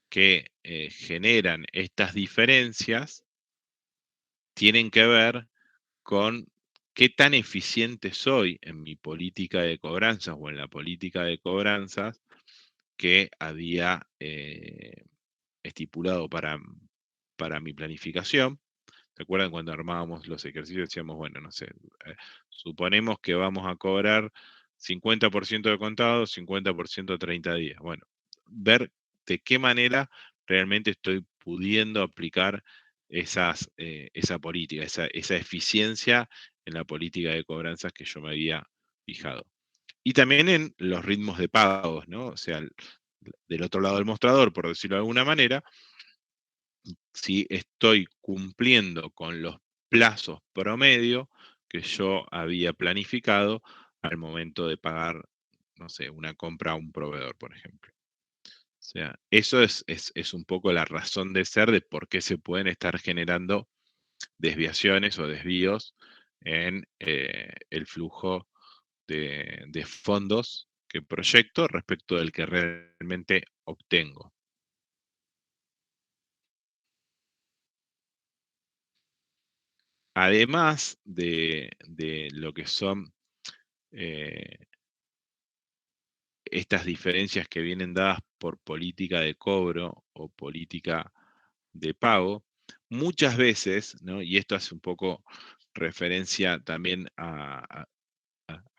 que generan estas diferencias tienen que ver con qué tan eficiente soy en mi política de cobranzas o en la política de cobranzas que había estipulado para mi planificación. ¿Se acuerdan cuando armábamos los ejercicios? Decíamos, bueno, no sé, suponemos que vamos a cobrar 50% de contado, 50% a 30 días. Bueno, ver de qué manera realmente estoy pudiendo aplicar esa política, esa eficiencia en la política de cobranzas que yo me había fijado. Y también en los ritmos de pagos, ¿no? O sea, del otro lado del mostrador, por decirlo de alguna manera, si estoy cumpliendo con los plazos promedio que yo había planificado al momento de pagar, no sé, una compra a un proveedor, por ejemplo. O sea, eso es un poco la razón de ser de por qué se pueden estar generando desviaciones o desvíos en el flujo de fondos que proyecto respecto del que realmente obtengo. Además de lo que son estas diferencias que vienen dadas por política de cobro o política de pago, muchas veces, ¿no? Y esto hace un poco referencia también a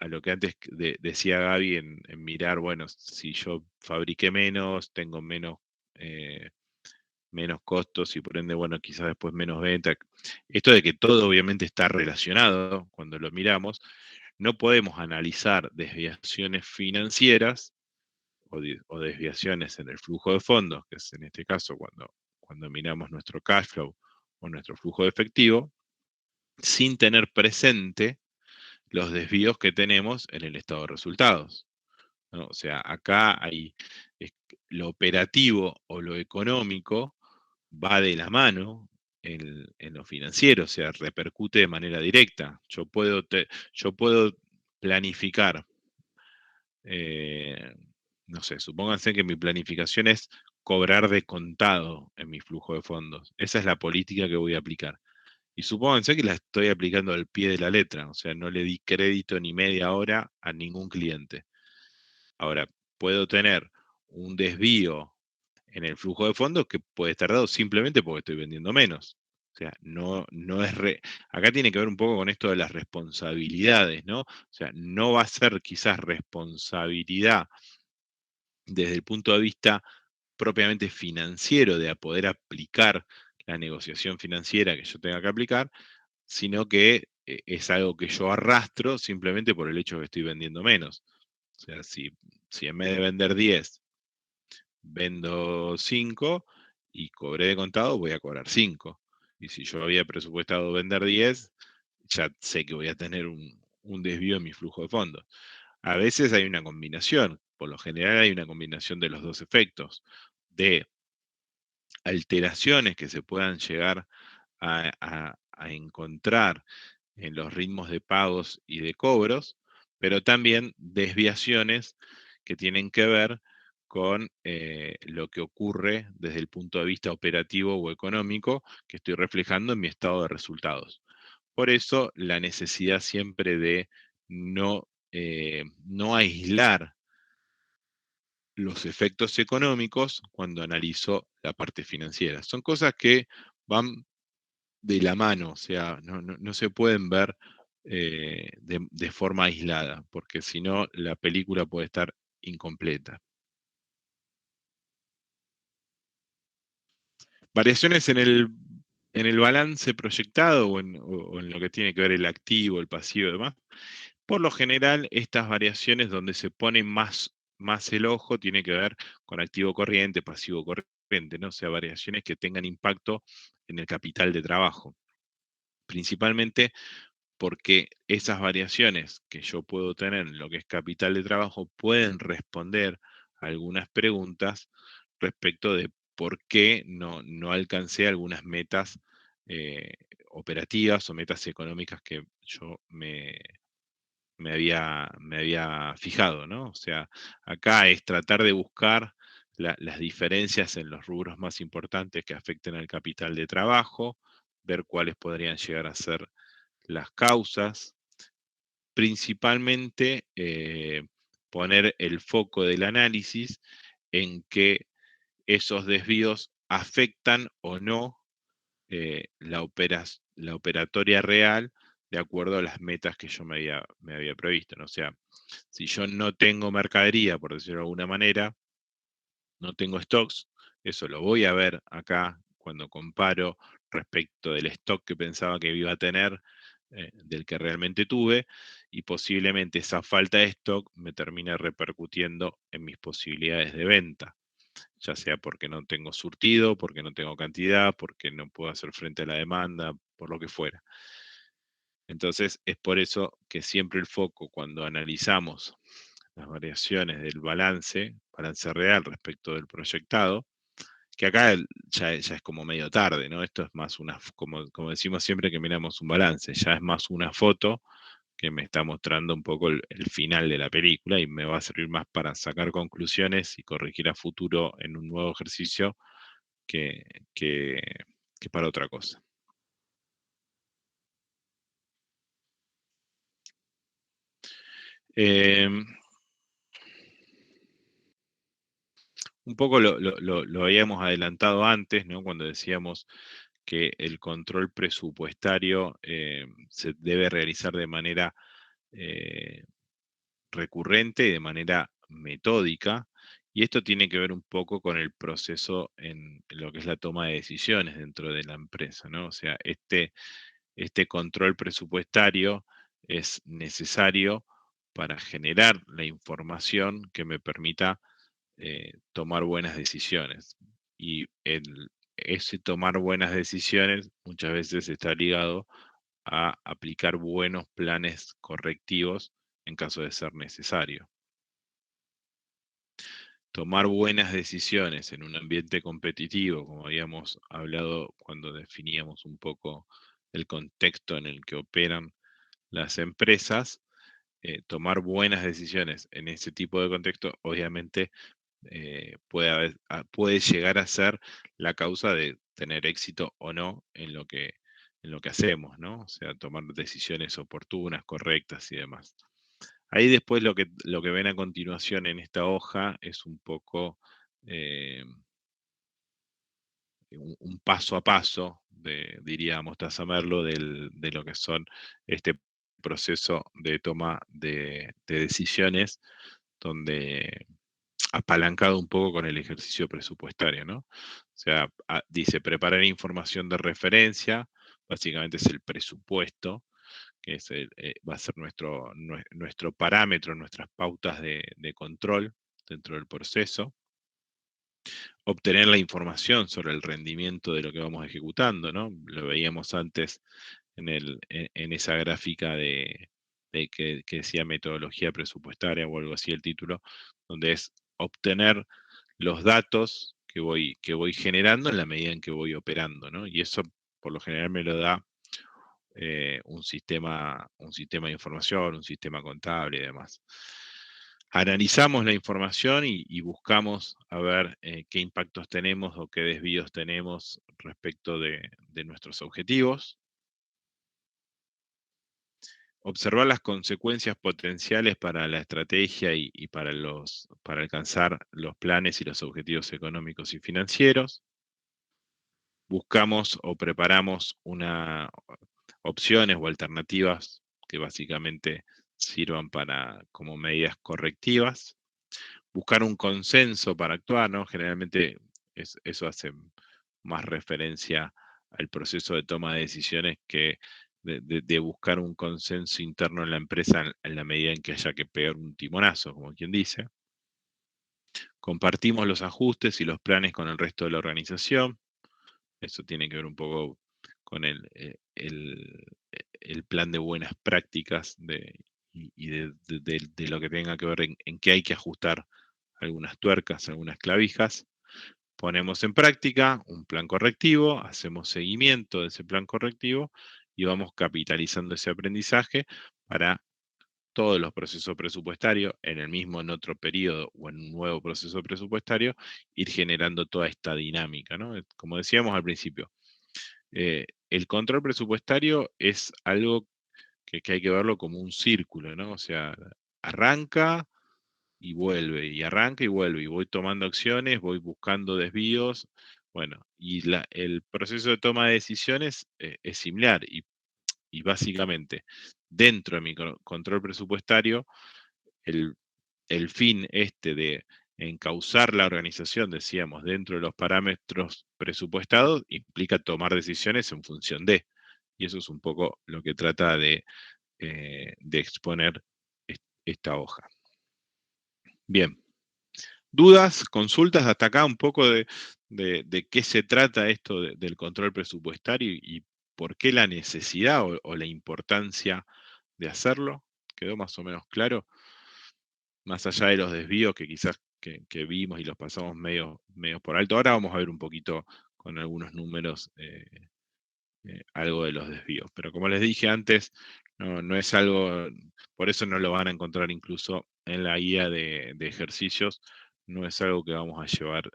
lo que antes decía Gaby en mirar, bueno, si yo fabriqué menos, tengo menos costos y por ende, bueno, quizás después menos venta. Esto de que todo obviamente está relacionado cuando lo miramos, no podemos analizar desviaciones financieras o desviaciones en el flujo de fondos, que es en este caso cuando miramos nuestro cash flow o nuestro flujo de efectivo, sin tener presente los desvíos que tenemos en el estado de resultados, ¿no? O sea, acá hay lo operativo o lo económico va de la mano en lo financiero, o sea, repercute de manera directa. Yo puedo planificar, no sé, supónganse que mi planificación es cobrar de contado en mi flujo de fondos. Esa es la política que voy a aplicar. Y supónganse que la estoy aplicando al pie de la letra, o sea, no le di crédito ni media hora a ningún cliente. Ahora, puedo tener un desvío en el flujo de fondos que puede estar dado simplemente porque estoy vendiendo menos. O sea, no es acá tiene que ver un poco con esto de las responsabilidades, ¿no? O sea, no va a ser quizás responsabilidad desde el punto de vista propiamente financiero de poder aplicar la negociación financiera que yo tenga que aplicar, sino que es algo que yo arrastro simplemente por el hecho de que estoy vendiendo menos. O sea, si en vez de vender 10, vendo 5 y cobré de contado, voy a cobrar 5. Y si yo había presupuestado vender 10, ya sé que voy a tener un desvío en mi flujo de fondos. A veces hay una combinación, por lo general hay una combinación de los dos efectos, de alteraciones que se puedan llegar a encontrar en los ritmos de pagos y de cobros, pero también desviaciones que tienen que ver con lo que ocurre desde el punto de vista operativo o económico que estoy reflejando en mi estado de resultados. Por eso la necesidad siempre de no aislar los efectos económicos cuando analizo la parte financiera. Son cosas que van de la mano, o sea, no se pueden ver de forma aislada, porque si no la película puede estar incompleta. Variaciones en el balance proyectado o en lo que tiene que ver el activo, el pasivo y demás. Por lo general, estas variaciones donde se pone más el ojo tiene que ver con activo corriente, pasivo corriente, ¿no? O sea, variaciones que tengan impacto en el capital de trabajo. Principalmente porque esas variaciones que yo puedo tener en lo que es capital de trabajo pueden responder a algunas preguntas respecto de por qué no alcancé algunas metas eh, operativas o metas económicas que yo me había fijado, ¿no? O sea, acá es tratar de buscar las diferencias en los rubros más importantes que afecten al capital de trabajo, ver cuáles podrían llegar a ser las causas, principalmente poner el foco del análisis en que esos desvíos afectan o no la operatoria real de acuerdo a las metas que yo me había previsto, ¿no? O sea, si yo no tengo mercadería, por decirlo de alguna manera, no tengo stocks, eso lo voy a ver acá cuando comparo respecto del stock que pensaba que iba a tener, del que realmente tuve, y posiblemente esa falta de stock me termine repercutiendo en mis posibilidades de venta, ya sea porque no tengo surtido, porque no tengo cantidad, porque no puedo hacer frente a la demanda, por lo que fuera. Entonces, es por eso que siempre el foco cuando analizamos las variaciones del balance real respecto del proyectado, que acá ya es como medio tarde, ¿no? Esto es más como decimos siempre que miramos un balance, ya es más una foto que me está mostrando un poco el final de la película y me va a servir más para sacar conclusiones y corregir a futuro en un nuevo ejercicio que, que, que para otra cosa. Eh, un poco lo habíamos adelantado antes, ¿no? Cuando decíamos que el control presupuestario se debe realizar de manera recurrente y de manera metódica, y esto tiene que ver un poco con el proceso en lo que es la toma de decisiones dentro de la empresa, ¿no? O sea, este control presupuestario es necesario para generar la información que me permita tomar buenas decisiones. Y ese tomar buenas decisiones muchas veces está ligado a aplicar buenos planes correctivos en caso de ser necesario. Tomar buenas decisiones en un ambiente competitivo, como habíamos hablado cuando definíamos un poco el contexto en el que operan las empresas, tomar buenas decisiones en ese tipo de contexto, obviamente puede llegar a ser la causa de tener éxito o no en lo que hacemos, ¿no? O sea, tomar decisiones oportunas, correctas y demás. Ahí después lo que ven a continuación en esta hoja es un poco un paso a paso, diría Mostaza Merlo, de lo que son este proceso de toma de decisiones, donde apalancado un poco con el ejercicio presupuestario, ¿no? O sea, dice preparar información de referencia, básicamente es el presupuesto, que va a ser nuestro parámetro, nuestras pautas de control dentro del proceso. Obtener la información sobre el rendimiento de lo que vamos ejecutando, ¿no? Lo veíamos antes en esa gráfica que decía metodología presupuestaria o algo así el título, donde es obtener los datos que voy generando en la medida en que voy operando, ¿no? Y eso por lo general me lo da un sistema de información, un sistema contable y demás. Analizamos la información y buscamos a ver qué impactos tenemos o qué desvíos tenemos respecto de nuestros objetivos. Observar las consecuencias potenciales para la estrategia y para alcanzar los planes y los objetivos económicos y financieros. Buscamos o preparamos opciones o alternativas que básicamente sirvan como medidas correctivas. Buscar un consenso para actuar, ¿no? Generalmente eso hace más referencia al proceso de toma de decisiones que de buscar un consenso interno en la empresa en la medida en que haya que pegar un timonazo, como quien dice. Compartimos los ajustes y los planes con el resto de la organización. Eso tiene que ver un poco con el plan de buenas prácticas y de lo que tenga que ver en qué hay que ajustar algunas tuercas, algunas clavijas. Ponemos en práctica un plan correctivo, hacemos seguimiento de ese plan correctivo y vamos capitalizando ese aprendizaje para todos los procesos presupuestarios, en otro periodo o en un nuevo proceso presupuestario, ir generando toda esta dinámica, ¿no? Como decíamos al principio, el control presupuestario es algo que hay que verlo como un círculo, ¿no? O sea, arranca y vuelve, y arranca y vuelve, y voy tomando acciones, voy buscando desvíos, bueno, y el proceso de toma de decisiones es similar, y básicamente, dentro de mi control presupuestario, el fin de encauzar la organización, decíamos, dentro de los parámetros presupuestados, implica tomar decisiones en función de, y eso es un poco lo que trata de exponer esta hoja. Bien. ¿Dudas, consultas hasta acá un poco de qué se trata esto del control presupuestario y por qué la necesidad o la importancia de hacerlo? ¿Quedó más o menos claro? Más allá de los desvíos que quizás que vimos y los pasamos medio por alto. Ahora vamos a ver un poquito con algunos números algo de los desvíos. Pero como les dije antes, no es algo, por eso no lo van a encontrar incluso en la guía de ejercicios, no es algo que vamos a llevar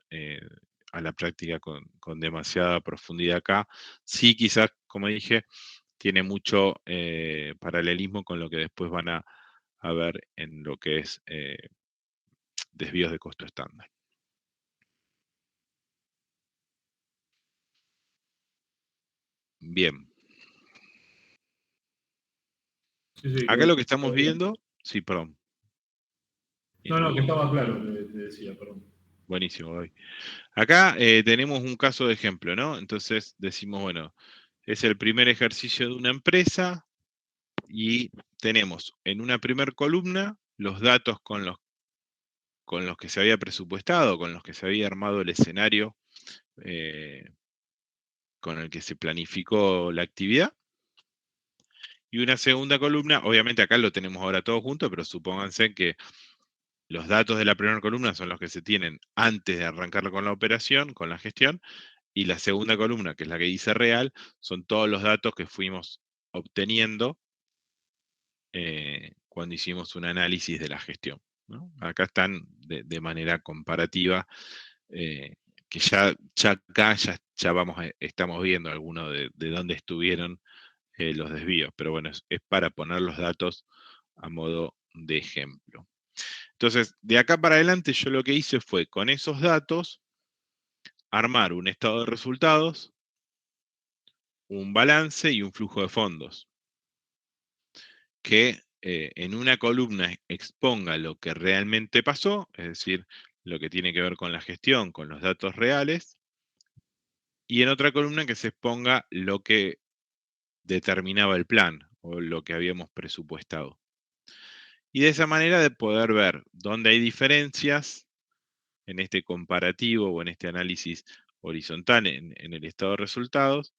a la práctica con demasiada profundidad acá. Sí, quizás, como dije, tiene mucho paralelismo con lo que después van a ver en lo que es desvíos de costo estándar. Bien. Sí, Acá lo que estamos viendo, sí, perdón. No, que estaba claro, te decía, perdón. Buenísimo, Gaby. Acá tenemos un caso de ejemplo, ¿no? Entonces decimos, bueno, es el primer ejercicio de una empresa y tenemos en una primer columna los datos con los que se había presupuestado, con los que se había armado el escenario con el que se planificó la actividad. Y una segunda columna, obviamente acá lo tenemos ahora todo junto, pero supónganse que los datos de la primera columna son los que se tienen antes de arrancar con la operación, con la gestión, y la segunda columna, que es la que dice real, son todos los datos que fuimos obteniendo cuando hicimos un análisis de la gestión, ¿no? Acá están de manera comparativa, que ya acá estamos viendo algunos de dónde estuvieron los desvíos, pero bueno, es para poner los datos a modo de ejemplo. Entonces, de acá para adelante yo lo que hice fue, con esos datos, armar un estado de resultados, un balance y un flujo de fondos, que en una columna exponga lo que realmente pasó, es decir, lo que tiene que ver con la gestión, con los datos reales, y en otra columna que se exponga lo que determinaba el plan o lo que habíamos presupuestado. Y de esa manera de poder ver dónde hay diferencias en este comparativo o en este análisis horizontal en el estado de resultados,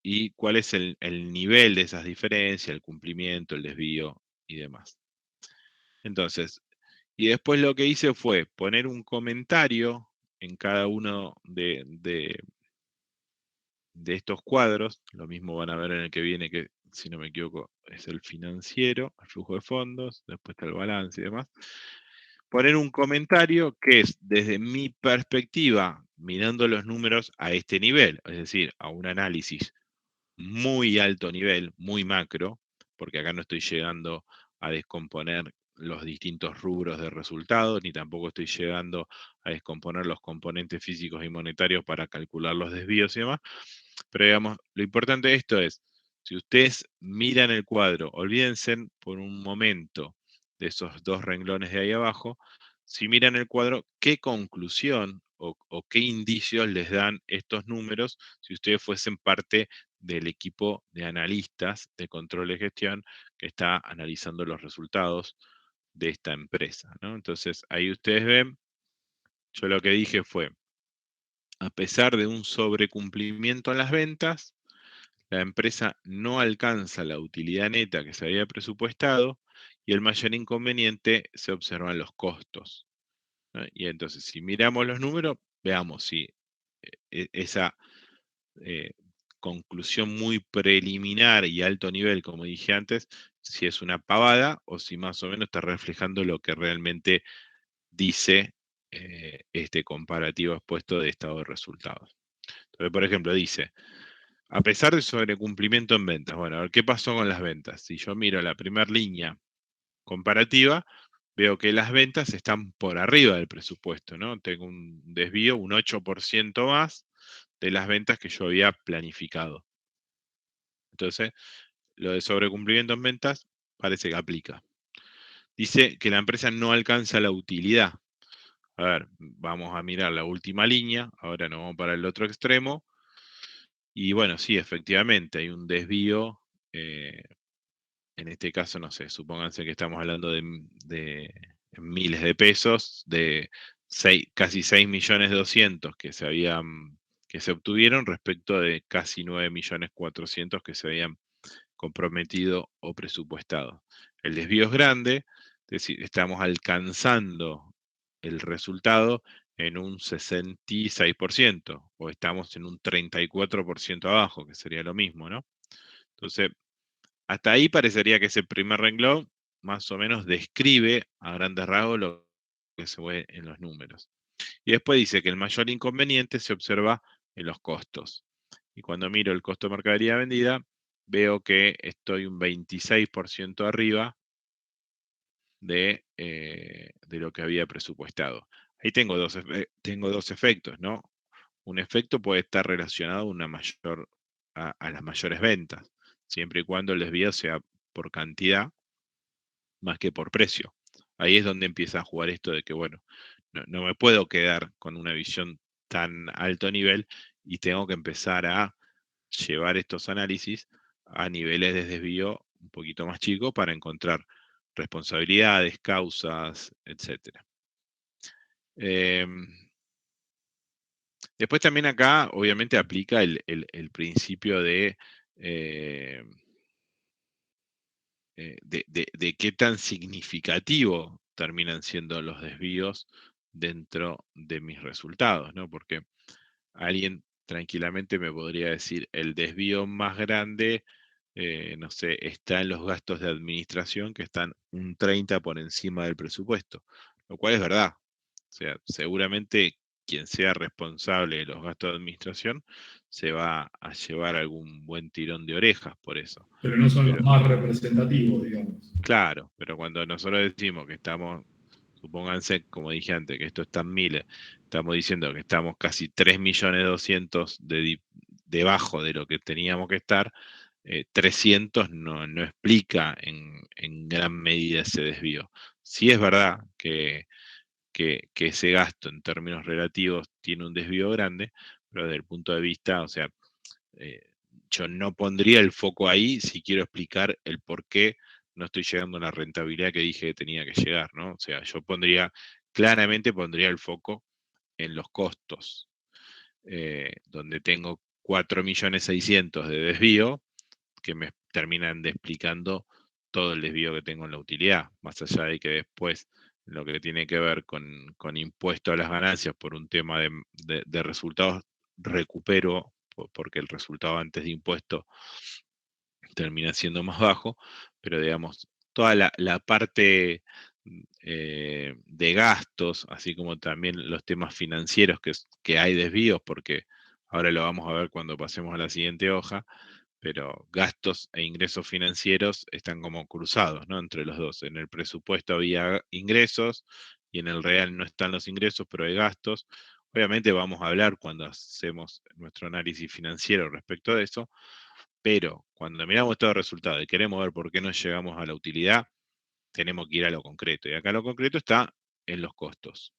y cuál es el nivel de esas diferencias, el cumplimiento, el desvío y demás. Entonces, y después lo que hice fue poner un comentario en cada uno de estos cuadros. Lo mismo van a ver en el que viene, que si no me equivoco, es el financiero, el flujo de fondos, después está el balance y demás. Poner un comentario que es, desde mi perspectiva, mirando los números a este nivel, es decir, a un análisis muy alto nivel, muy macro, porque acá no estoy llegando a descomponer los distintos rubros de resultados, ni tampoco estoy llegando a descomponer los componentes físicos y monetarios para calcular los desvíos y demás. Pero digamos, lo importante de esto es, si ustedes miran el cuadro, olvídense por un momento de esos dos renglones de ahí abajo, si miran el cuadro, ¿qué conclusión o qué indicios les dan estos números si ustedes fuesen parte del equipo de analistas de control de gestión que está analizando los resultados de esta empresa, ¿no? Entonces, ahí ustedes ven, yo lo que dije fue, a pesar de un sobrecumplimiento en las ventas, la empresa no alcanza la utilidad neta que se había presupuestado y el mayor inconveniente se observan los costos, ¿no? Y entonces, si miramos los números, veamos si esa eh, conclusión muy preliminar y alto nivel, como dije antes, si es una pavada o si más o menos está reflejando lo que realmente dice este comparativo expuesto de estado de resultados. Entonces, por ejemplo, dice, a pesar de sobrecumplimiento en ventas, bueno, a ver qué pasó con las ventas. Si yo miro la primera línea comparativa, veo que las ventas están por arriba del presupuesto, ¿no? Tengo un desvío, un 8% más de las ventas que yo había planificado. Entonces, lo de sobrecumplimiento en ventas parece que aplica. Dice que la empresa no alcanza la utilidad. A ver, vamos a mirar la última línea, ahora nos vamos para el otro extremo. Y bueno, sí, efectivamente, hay un desvío, en este caso, no sé, supónganse que estamos hablando de miles de pesos, de casi 6.200.000 que se obtuvieron respecto de casi 9.400.000 que se habían comprometido o presupuestado. El desvío es grande, es decir, estamos alcanzando el resultado en un 66% o estamos en un 34% abajo, que sería lo mismo, ¿no? Entonces, hasta ahí parecería que ese primer renglón más o menos describe a grandes rasgos lo que se ve en los números. Y después dice que el mayor inconveniente se observa en los costos. Y cuando miro el costo de mercadería vendida, veo que estoy un 26% arriba de lo que había presupuestado. Ahí tengo dos efectos, ¿no? Un efecto puede estar relacionado a las mayores ventas, siempre y cuando el desvío sea por cantidad más que por precio. Ahí es donde empieza a jugar esto de que, bueno, no me puedo quedar con una visión tan alto nivel y tengo que empezar a llevar estos análisis a niveles de desvío un poquito más chicos para encontrar responsabilidades, causas, etc. Después también acá, obviamente, aplica el principio eh, de qué tan significativo terminan siendo los desvíos dentro de mis resultados, ¿no? Porque alguien tranquilamente me podría decir, el desvío más grande, no sé, está en los gastos de administración que están un 30 por encima del presupuesto, lo cual es verdad. O sea, seguramente quien sea responsable de los gastos de administración se va a llevar algún buen tirón de orejas por eso. Pero no son los Pero, más representativos, digamos. claro, pero cuando nosotros decimos que estamos, supónganse, como dije antes, que esto está en miles, estamos diciendo que estamos casi 3.200.000 debajo de lo que teníamos que estar, 300 no explica en gran medida ese desvío. Sí es verdad que ese gasto en términos relativos tiene un desvío grande, pero desde el punto de vista, o sea, eh, yo no pondría el foco ahí si quiero explicar el por qué no estoy llegando a la rentabilidad que dije que tenía que llegar, ¿no? O sea, yo claramente pondría el foco en los costos, donde tengo 4.600.000 de desvío que me terminan explicando todo el desvío que tengo en la utilidad, más allá de que después lo que tiene que ver con impuesto a las ganancias por un tema de resultados recupero, porque el resultado antes de impuesto termina siendo más bajo, pero digamos, toda la parte de gastos, así como también los temas financieros que hay desvíos, porque ahora lo vamos a ver cuando pasemos a la siguiente hoja, pero gastos e ingresos financieros están como cruzados, ¿no? Entre los dos. En el presupuesto había ingresos y en el real no están los ingresos, pero hay gastos. Obviamente vamos a hablar cuando hacemos nuestro análisis financiero respecto de eso, pero cuando miramos todo el resultado y queremos ver por qué no llegamos a la utilidad, tenemos que ir a lo concreto. Y acá lo concreto está en los costos.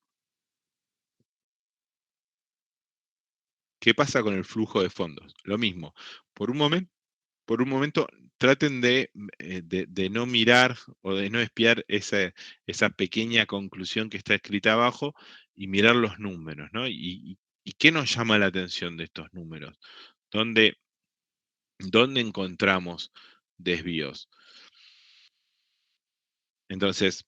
¿Qué pasa con el flujo de fondos? Lo mismo. Por un momento traten de no mirar o de no espiar esa pequeña conclusión que está escrita abajo y mirar los números, ¿no? ¿Y qué nos llama la atención de estos números? ¿Dónde encontramos desvíos? Entonces,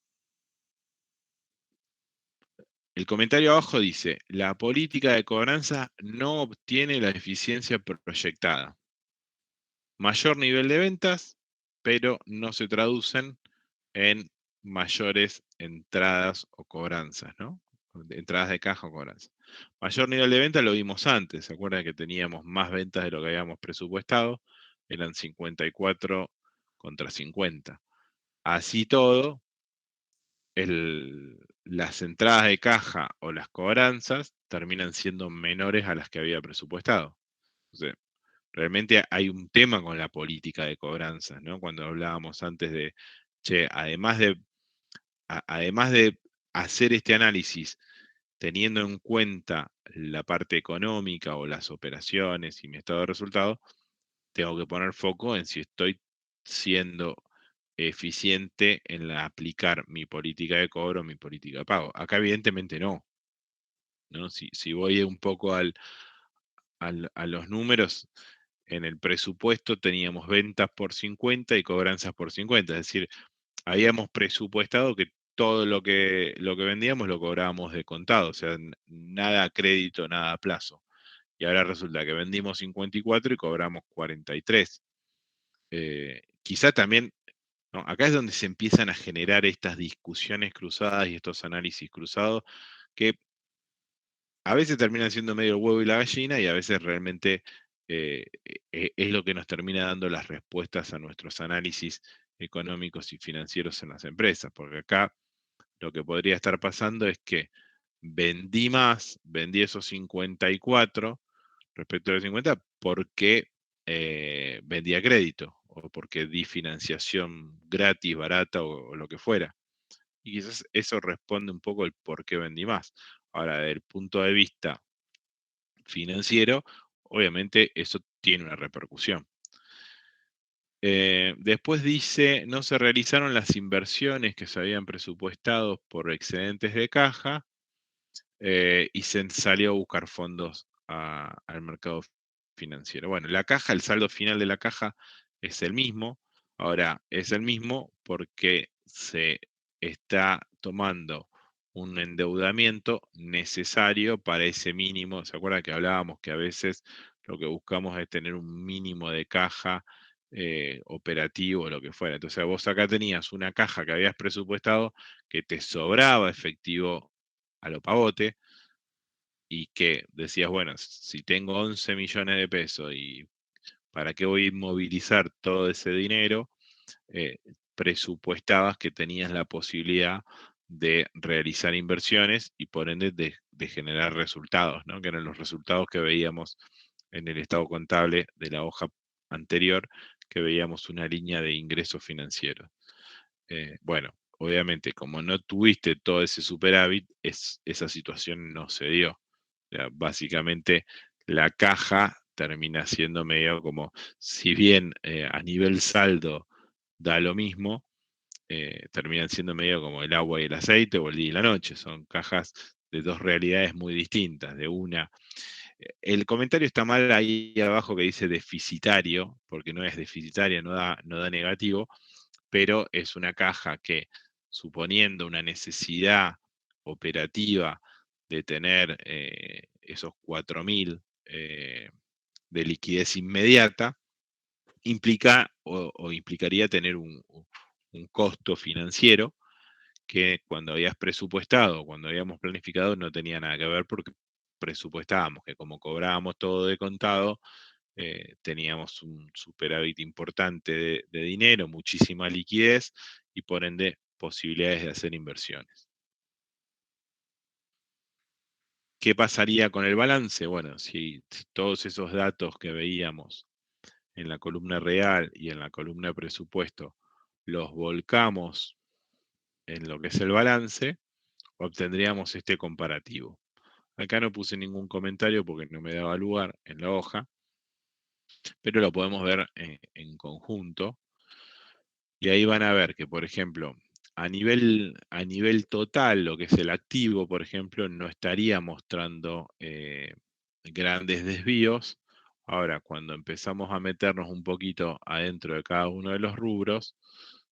el comentario abajo dice, la política de cobranza no obtiene la eficiencia proyectada. Mayor nivel de ventas, pero no se traducen en mayores entradas o cobranzas, ¿no? Entradas de caja o cobranzas. Mayor nivel de venta lo vimos antes, ¿se acuerdan que teníamos más ventas de lo que habíamos presupuestado? Eran 54 contra 50. Así todo, las entradas de caja o las cobranzas terminan siendo menores a las que había presupuestado. Entonces, realmente hay un tema con la política de cobranzas, ¿no? Cuando hablábamos antes de, che, además de hacer este análisis teniendo en cuenta la parte económica o las operaciones y mi estado de resultado, tengo que poner foco en si estoy siendo eficiente en aplicar mi política de cobro, mi política de pago. Acá evidentemente no. ¿No? Si voy un poco a los números, en el presupuesto teníamos ventas por 50 y cobranzas por 50. Es decir, habíamos presupuestado que todo lo que vendíamos lo cobrábamos de contado, o sea, nada a crédito, nada a plazo. Y ahora resulta que vendimos 54 y cobramos 43. Quizá también, ¿no? Acá es donde se empiezan a generar estas discusiones cruzadas y estos análisis cruzados que a veces terminan siendo medio el huevo y la gallina y a veces realmente es lo que nos termina dando las respuestas a nuestros análisis económicos y financieros en las empresas, porque acá lo que podría estar pasando es que vendí esos 54 respecto a los 50 porque vendí a crédito o porque di financiación gratis, barata o lo que fuera. Y quizás eso responde un poco el por qué vendí más. Ahora, desde el punto de vista financiero, obviamente eso tiene una repercusión. Después dice, no se realizaron las inversiones que se habían presupuestado por excedentes de caja y se salió a buscar fondos al mercado financiero. Bueno, la caja, el saldo final de la caja es el mismo. Ahora, es el mismo porque se está tomando un endeudamiento necesario para ese mínimo. ¿Se acuerdan que hablábamos que a veces lo que buscamos es tener un mínimo de caja operativo o lo que fuera? Entonces vos acá tenías una caja que habías presupuestado que te sobraba efectivo a lo pavote y que decías, bueno, si tengo 11 millones de pesos y para qué voy a inmovilizar todo ese dinero, eh, presupuestabas que tenías la posibilidad de realizar inversiones y por ende de generar resultados, ¿no? Que eran los resultados que veíamos en el estado contable de la hoja anterior, que veíamos una línea de ingresos financieros. Bueno, obviamente, como no tuviste todo ese superávit, esa situación no se dio. O sea, básicamente, la caja termina siendo medio como, si bien a nivel saldo da lo mismo, terminan siendo medio como el agua y el aceite o el día y la noche. Son cajas de dos realidades muy distintas. De una, el comentario está mal ahí abajo que dice deficitario, porque no es deficitaria, no da negativo, pero es una caja que, suponiendo una necesidad operativa de tener esos 4.000 de liquidez inmediata, implica o implicaría tener un costo financiero que cuando habías presupuestado, cuando habíamos planificado, no tenía nada que ver porque presupuestábamos que como cobrábamos todo de contado, teníamos un superávit importante de dinero, muchísima liquidez y por ende posibilidades de hacer inversiones. ¿Qué pasaría con el balance? Bueno, si todos esos datos que veíamos en la columna real y en la columna de presupuesto los volcamos en lo que es el balance, obtendríamos este comparativo. Acá no puse ningún comentario porque no me daba lugar en la hoja, pero lo podemos ver en conjunto. Y ahí van a ver que, por ejemplo, a nivel total, lo que es el activo, por ejemplo, no estaría mostrando grandes desvíos. Ahora, cuando empezamos a meternos un poquito adentro de cada uno de los rubros,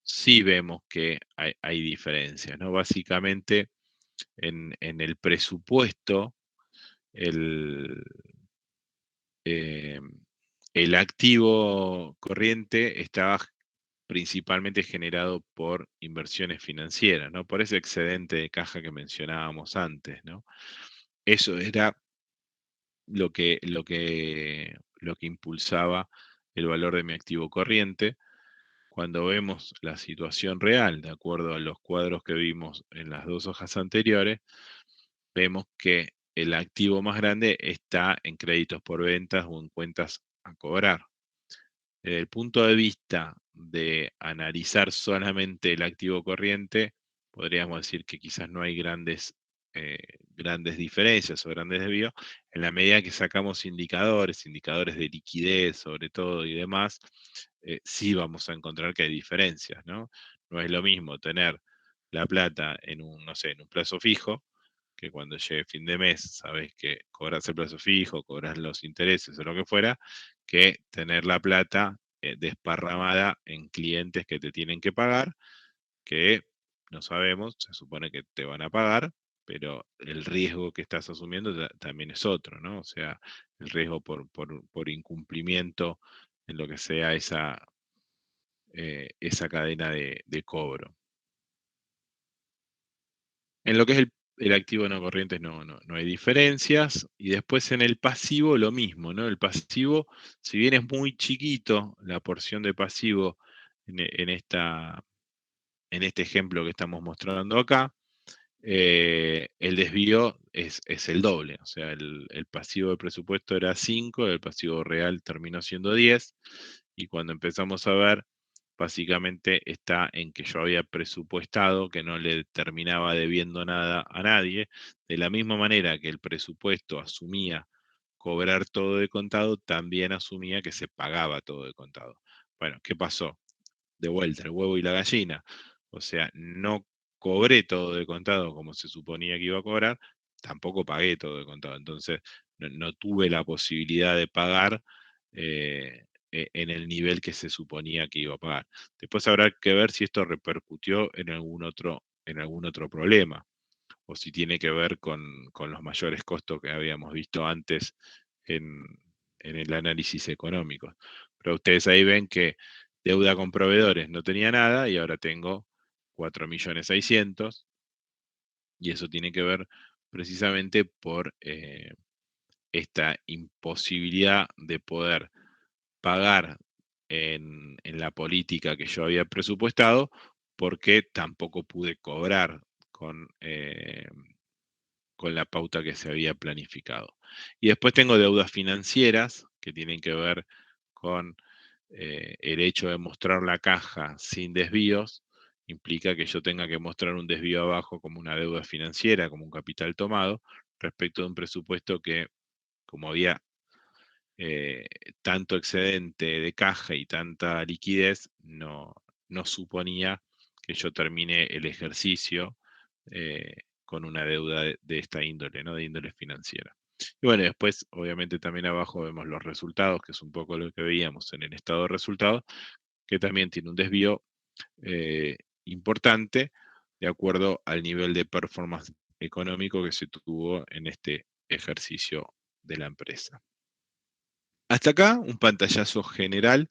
sí vemos que hay diferencias, ¿no? Básicamente, en el presupuesto, el, eh, el activo corriente estaba principalmente generado por inversiones financieras, ¿no? Por ese excedente de caja que mencionábamos antes, ¿no? Eso era lo que impulsaba el valor de mi activo corriente. Cuando vemos la situación real, de acuerdo a los cuadros que vimos en las dos hojas anteriores, vemos que el activo más grande está en créditos por ventas o en cuentas a cobrar. Desde el punto de vista de analizar solamente el activo corriente, podríamos decir que quizás no hay grandes diferencias o grandes desvíos. En la medida que sacamos indicadores de liquidez sobre todo y demás, sí vamos a encontrar que hay diferencias, ¿no? No es lo mismo tener la plata en un, no sé, en un plazo fijo, que cuando llegue fin de mes sabes que cobras el plazo fijo, cobras los intereses o lo que fuera, que tener la plata desparramada en clientes que te tienen que pagar, que no sabemos, se supone que te van a pagar, pero el riesgo que estás asumiendo también es otro, ¿no? O sea, el riesgo por incumplimiento en lo que sea esa cadena de cobro. En lo que es el activo no corriente no hay diferencias. Y después en el pasivo lo mismo, ¿no? El pasivo, si bien es muy chiquito la porción de pasivo en este ejemplo que estamos mostrando acá, el desvío es el doble. O sea, el pasivo de presupuesto era 5, el pasivo real terminó siendo 10. Y cuando empezamos a ver, básicamente está en que yo había presupuestado que no le terminaba debiendo nada a nadie. De la misma manera que el presupuesto asumía cobrar todo de contado, también asumía que se pagaba todo de contado. Bueno, ¿qué pasó? De vuelta, el huevo y la gallina. O sea, no cobré todo de contado como se suponía que iba a cobrar, tampoco pagué todo de contado. Entonces, no tuve la posibilidad de pagar en el nivel que se suponía que iba a pagar. Después habrá que ver si esto repercutió en algún otro problema, o si tiene que ver con los mayores costos que habíamos visto antes en, en el análisis económico. Pero ustedes ahí ven que deuda con proveedores no tenía nada y ahora tengo 4.600.000, y eso tiene que ver precisamente por esta imposibilidad de poder pagar en la política que yo había presupuestado, porque tampoco pude cobrar con la pauta que se había planificado. Y después tengo deudas financieras que tienen que ver con el hecho de mostrar la caja sin desvíos. Implica que yo tenga que mostrar un desvío abajo como una deuda financiera, como un capital tomado, respecto de un presupuesto que, como había eh, tanto excedente de caja y tanta liquidez, no suponía que yo termine el ejercicio con una deuda de esta índole, ¿no? De índole financiera. Y bueno, después, obviamente, también abajo vemos los resultados, que es un poco lo que veíamos en el estado de resultados, que también tiene un desvío importante de acuerdo al nivel de performance económico que se tuvo en este ejercicio de la empresa. Hasta acá un pantallazo general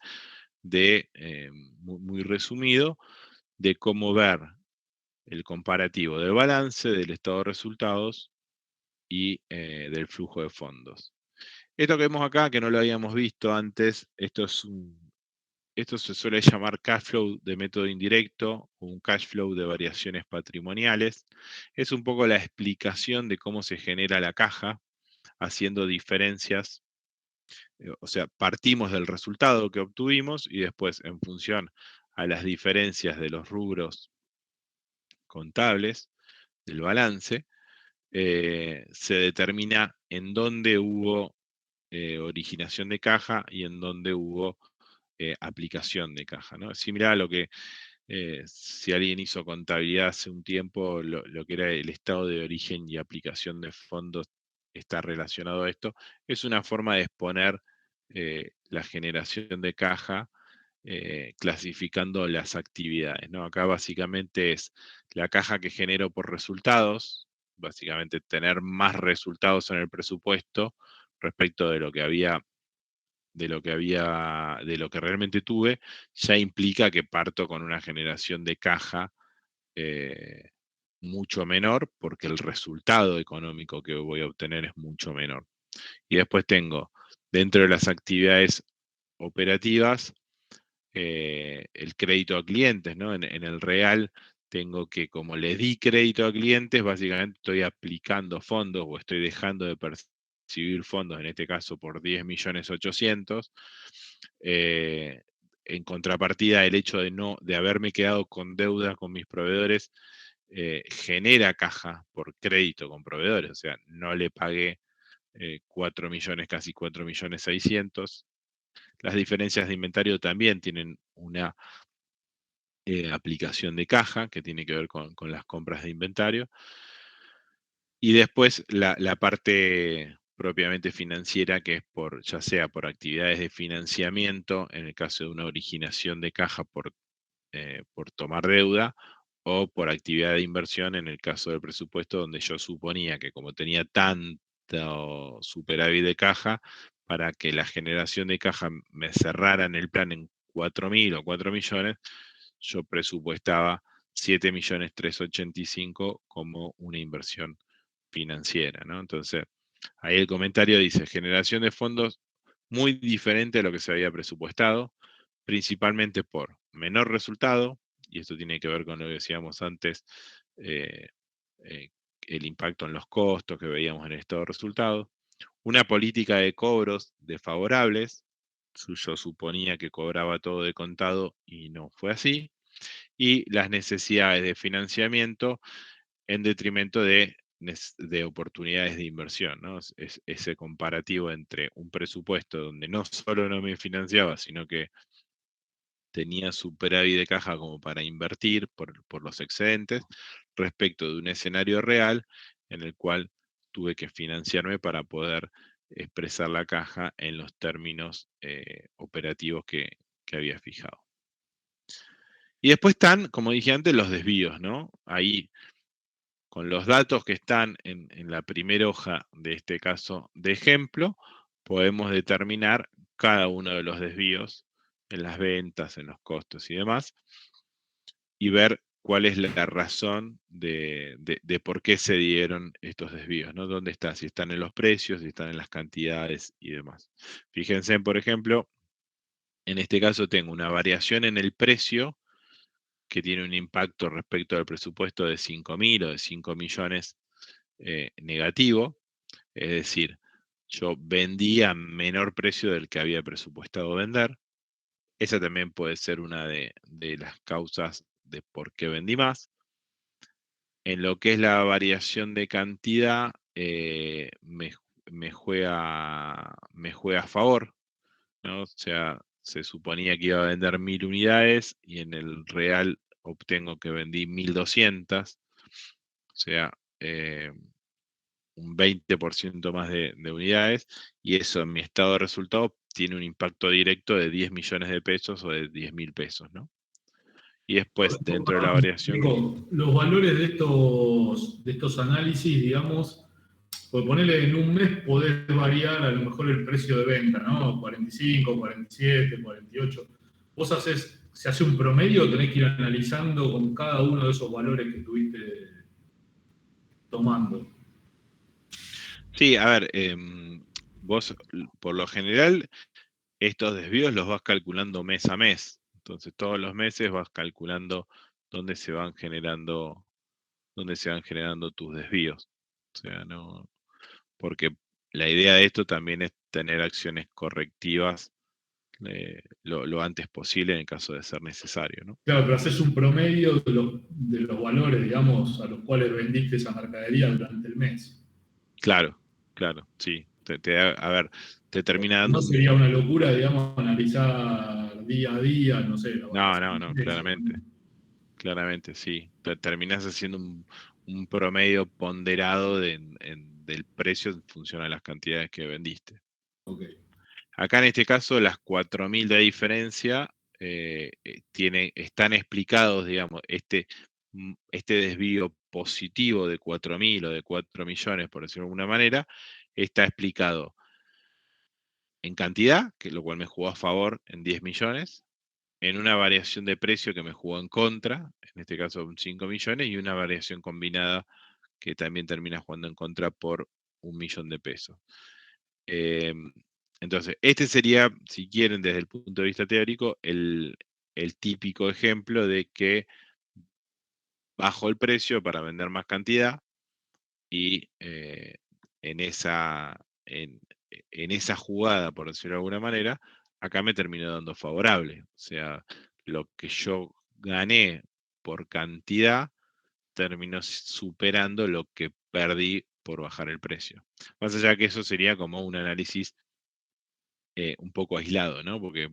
de, muy resumido, de cómo ver el comparativo del balance, del estado de resultados y del flujo de fondos. Esto que vemos acá, que no lo habíamos visto antes, esto se suele llamar cash flow de método indirecto o un cash flow de variaciones patrimoniales. Es un poco la explicación de cómo se genera la caja, haciendo diferencias. O sea, partimos del resultado que obtuvimos y después, en función a las diferencias de los rubros contables del balance, se determina en dónde hubo originación de caja y en dónde hubo aplicación de caja, ¿no? Es similar a lo que si alguien hizo contabilidad hace un tiempo, lo que era el estado de origen y aplicación de fondos está relacionado a esto. Es una forma de exponer la generación de caja clasificando las actividades, ¿no? Acá básicamente es la caja que genero por resultados, básicamente tener más resultados en el presupuesto respecto de lo que realmente tuve, ya implica que parto con una generación de caja mucho menor, porque el resultado económico que voy a obtener es mucho menor. Y después tengo, dentro de las actividades operativas, el crédito a clientes, ¿no? En el real tengo que, como le di crédito a clientes, básicamente estoy aplicando fondos o estoy dejando de percibir fondos, en este caso por 10.800.000. En contrapartida, el hecho de haberme quedado con deuda con mis proveedores genera caja por crédito con proveedores, o sea, no le pagué 4 millones, casi 4.600.000. Las diferencias de inventario también tienen una aplicación de caja que tiene que ver con las compras de inventario. Y después la parte propiamente financiera, que es ya sea por actividades de financiamiento, en el caso de una originación de caja por tomar deuda, o por actividad de inversión en el caso del presupuesto, donde yo suponía que como tenía tanto superávit de caja, para que la generación de caja me cerrara en el plan en 4.000 o 4 millones, yo presupuestaba 7.385.000 como una inversión financiera, ¿no? Entonces, ahí el comentario dice, generación de fondos muy diferente a lo que se había presupuestado, principalmente por menor resultado, y esto tiene que ver con lo que decíamos antes, el impacto en los costos que veíamos en el estado de resultados, una política de cobros desfavorables, yo suponía que cobraba todo de contado y no fue así, y las necesidades de financiamiento en detrimento de oportunidades de inversión, ¿no? Es ese comparativo entre un presupuesto donde no solo no me financiaba, sino que tenía superávit de caja como para invertir por los excedentes, respecto de un escenario real en el cual tuve que financiarme para poder expresar la caja en los términos operativos que había fijado. Y después están, como dije antes, los desvíos, ¿no? Ahí, con los datos que están en la primera hoja de este caso de ejemplo, podemos determinar cada uno de los desvíos en las ventas, en los costos y demás, y ver cuál es la razón de por qué se dieron estos desvíos, ¿no? ¿Dónde está? Si están en los precios, si están en las cantidades y demás. Fíjense, por ejemplo, en este caso tengo una variación en el precio que tiene un impacto respecto al presupuesto de 5.000 o de 5 millones negativo, es decir, yo vendí a menor precio del que había presupuestado vender. Esa también puede ser una de las causas de por qué vendí más. En lo que es la variación de cantidad, me juega a favor, ¿no? O sea, se suponía que iba a vender 1.000 unidades y en el real obtengo que vendí 1.200, o sea, un 20% más de unidades, y eso en mi estado de resultado tiene un impacto directo de 10 millones de pesos o de 10.000 pesos, ¿no? Y después, dentro de la variación... Digo, los valores de estos análisis, digamos, por ponerle en un mes podés variar a lo mejor el precio de venta, ¿no? 45, 47, 48. se hace un promedio, tenés que ir analizando con cada uno de esos valores que estuviste tomando. Sí, a ver, vos por lo general estos desvíos los vas calculando mes a mes. Entonces todos los meses vas calculando dónde se van generando tus desvíos. O sea, no, porque la idea de esto también es tener acciones correctivas lo antes posible en el caso de ser necesario, ¿no? Claro, pero haces un promedio de los valores, digamos, a los cuales vendiste esa mercadería durante el mes. Claro, claro, sí. A ver, te termina dando No sería una locura, digamos, analizar día a día, no sé, la variación No, de precio. claramente, sí. Terminás haciendo un promedio ponderado del precio en función a las cantidades que vendiste. Ok. Acá en este caso, las 4.000 de diferencia están explicados, digamos, este desvío positivo de 4.000 o de 4 millones, por decirlo de alguna manera, está explicado en cantidad, lo cual me jugó a favor en 10 millones, en una variación de precio que me jugó en contra, en este caso 5 millones, y una variación combinada que también termina jugando en contra por 1 millón de pesos. Entonces, este sería, si quieren, desde el punto de vista teórico, el típico ejemplo de que bajo el precio para vender más cantidad y en esa, en esa jugada, por decirlo de alguna manera, acá me terminó dando favorable. O sea, lo que yo gané por cantidad terminó superando lo que perdí por bajar el precio. Más allá que eso sería como un análisis un poco aislado, ¿no? Porque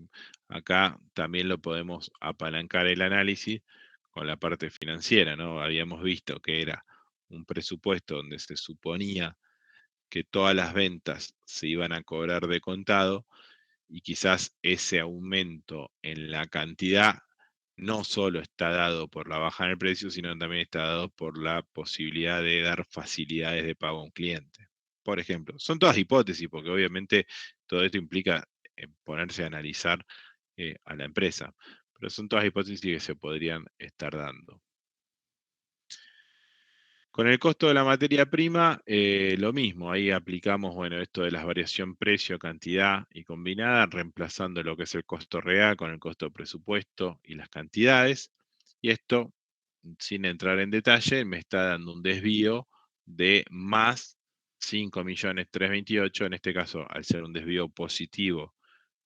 acá también lo podemos apalancar el análisis con la parte financiera, ¿no? Habíamos visto que era un presupuesto donde se suponía que todas las ventas se iban a cobrar de contado y quizás ese aumento en la cantidad no solo está dado por la baja en el precio, sino también está dado por la posibilidad de dar facilidades de pago a un cliente. Por ejemplo, son todas hipótesis, porque obviamente todo esto implica ponerse a analizar a la empresa, pero son todas hipótesis que se podrían estar dando. Con el costo de la materia prima, lo mismo, ahí aplicamos, bueno, esto de la variación precio, cantidad y combinada, reemplazando lo que es el costo real con el costo presupuesto y las cantidades. Y esto, sin entrar en detalle, me está dando un desvío de más 5.328.000, en este caso, al ser un desvío positivo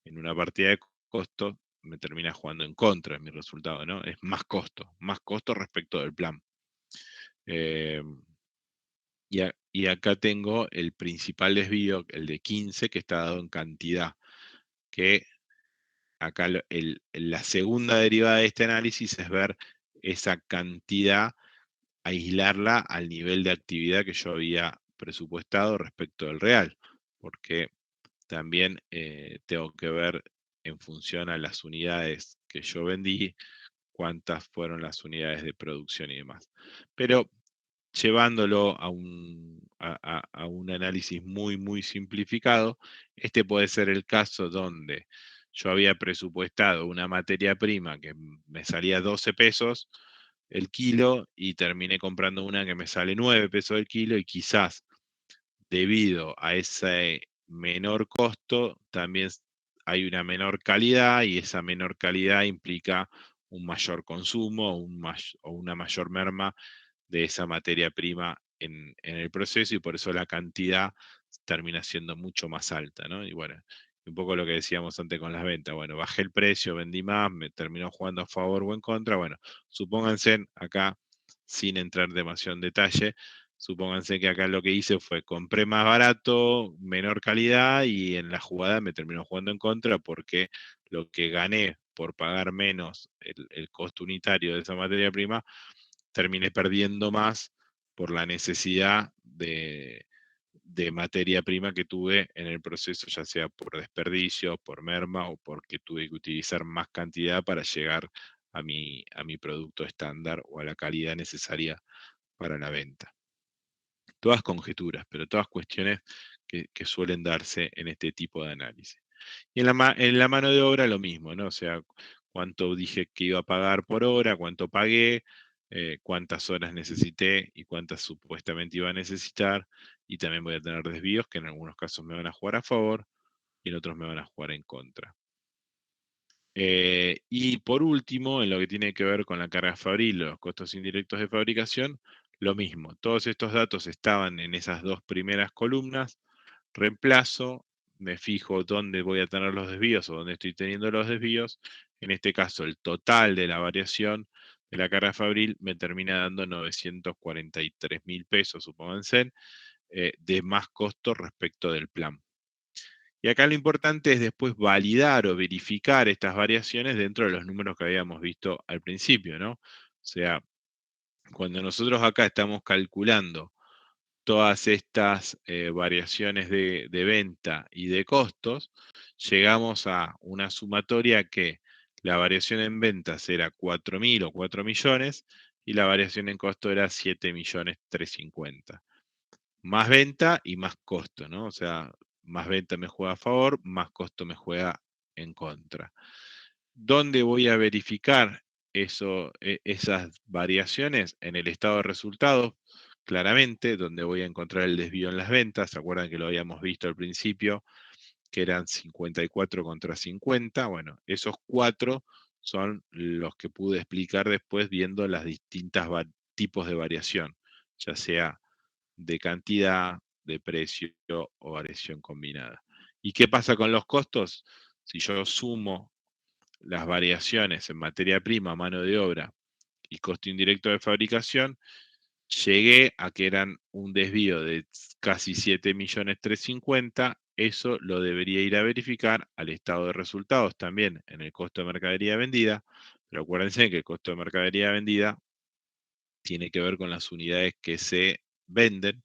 en una partida de costo, me termina jugando en contra de mi resultado, ¿no? Es más costo respecto del plan. Eh, y acá tengo el principal desvío, el de 15, que está dado en cantidad, que acá la segunda derivada de este análisis es ver esa cantidad, aislarla al nivel de actividad que yo había presupuestado respecto del real, porque también tengo que ver en función a las unidades que yo vendí, cuántas fueron las unidades de producción y demás. Pero llevándolo a un análisis muy, muy simplificado, este puede ser el caso donde yo había presupuestado una materia prima que me salía 12 pesos el kilo y terminé comprando una que me sale 9 pesos el kilo y quizás debido a ese menor costo también hay una menor calidad y esa menor calidad implica un mayor consumo o una mayor merma de esa materia prima en el proceso y por eso la cantidad termina siendo mucho más alta, ¿no? Y bueno, un poco lo que decíamos antes con las ventas, bueno, bajé el precio, vendí más, me terminó jugando a favor o en contra, bueno, supónganse acá, sin entrar demasiado en detalle, supónganse que acá lo que hice fue compré más barato, menor calidad y en la jugada me terminó jugando en contra porque lo que gané por pagar menos el costo unitario de esa materia prima terminé perdiendo más por la necesidad de materia prima que tuve en el proceso, ya sea por desperdicio, por merma o porque tuve que utilizar más cantidad para llegar a mi producto estándar o a la calidad necesaria para la venta. Todas conjeturas, pero todas cuestiones que suelen darse en este tipo de análisis. Y en la mano de obra lo mismo, ¿no? O sea, cuánto dije que iba a pagar por hora, cuánto pagué, cuántas horas necesité y cuántas supuestamente iba a necesitar. Y también voy a tener desvíos que en algunos casos me van a jugar a favor y en otros me van a jugar en contra. Y por último, en lo que tiene que ver con la carga fabril, los costos indirectos de fabricación, lo mismo. Todos estos datos estaban en esas dos primeras columnas. Reemplazo, me fijo dónde voy a tener los desvíos o dónde estoy teniendo los desvíos. En este caso, el total de la variación de la carga fabril me termina dando 943.000 pesos, supónganse, de más costo respecto del plan. Y acá lo importante es después validar o verificar estas variaciones dentro de los números que habíamos visto al principio, ¿no? O sea, cuando nosotros acá estamos calculando todas estas variaciones de venta y de costos, llegamos a una sumatoria que la variación en ventas era 4.000 o 4 millones y la variación en costo era 7.350.000. Más venta y más costo, ¿no? O sea, más venta me juega a favor, más costo me juega en contra. ¿Dónde voy a verificar esas variaciones? En el estado de resultados, claramente, donde voy a encontrar el desvío en las ventas. ¿Se acuerdan que lo habíamos visto al principio? Que eran 54 contra 50. Bueno, esos 4 son los que pude explicar después viendo las distintas tipos de variación, ya sea de cantidad, de precio o variación combinada. ¿Y qué pasa con los costos? Si yo sumo las variaciones en materia prima, mano de obra y costo indirecto de fabricación, llegué a que eran un desvío de casi 7.350.000. Eso lo debería ir a verificar al estado de resultados también en el costo de mercadería vendida. Pero acuérdense que el costo de mercadería vendida tiene que ver con las unidades que se venden.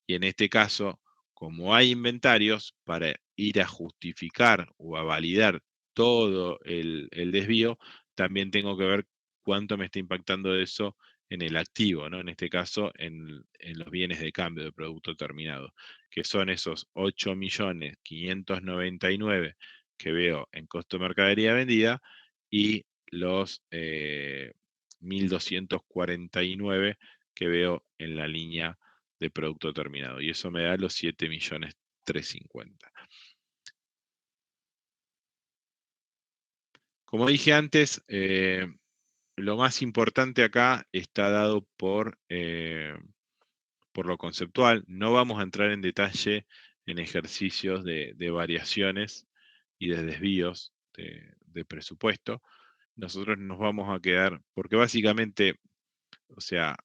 Y en este caso, como hay inventarios, para ir a justificar o a validar todo el desvío, también tengo que ver cuánto me está impactando eso en el activo, ¿no? En este caso, en los bienes de cambio de producto terminado, que son esos 8.599.000 que veo en costo de mercadería vendida y los 1.249 que veo en la línea de producto terminado. Y eso me da los 7.350.000. Como dije antes, lo más importante acá está dado por lo conceptual. No vamos a entrar en detalle en ejercicios de variaciones y de desvíos de presupuesto. Nosotros nos vamos a quedar, porque básicamente, o sea,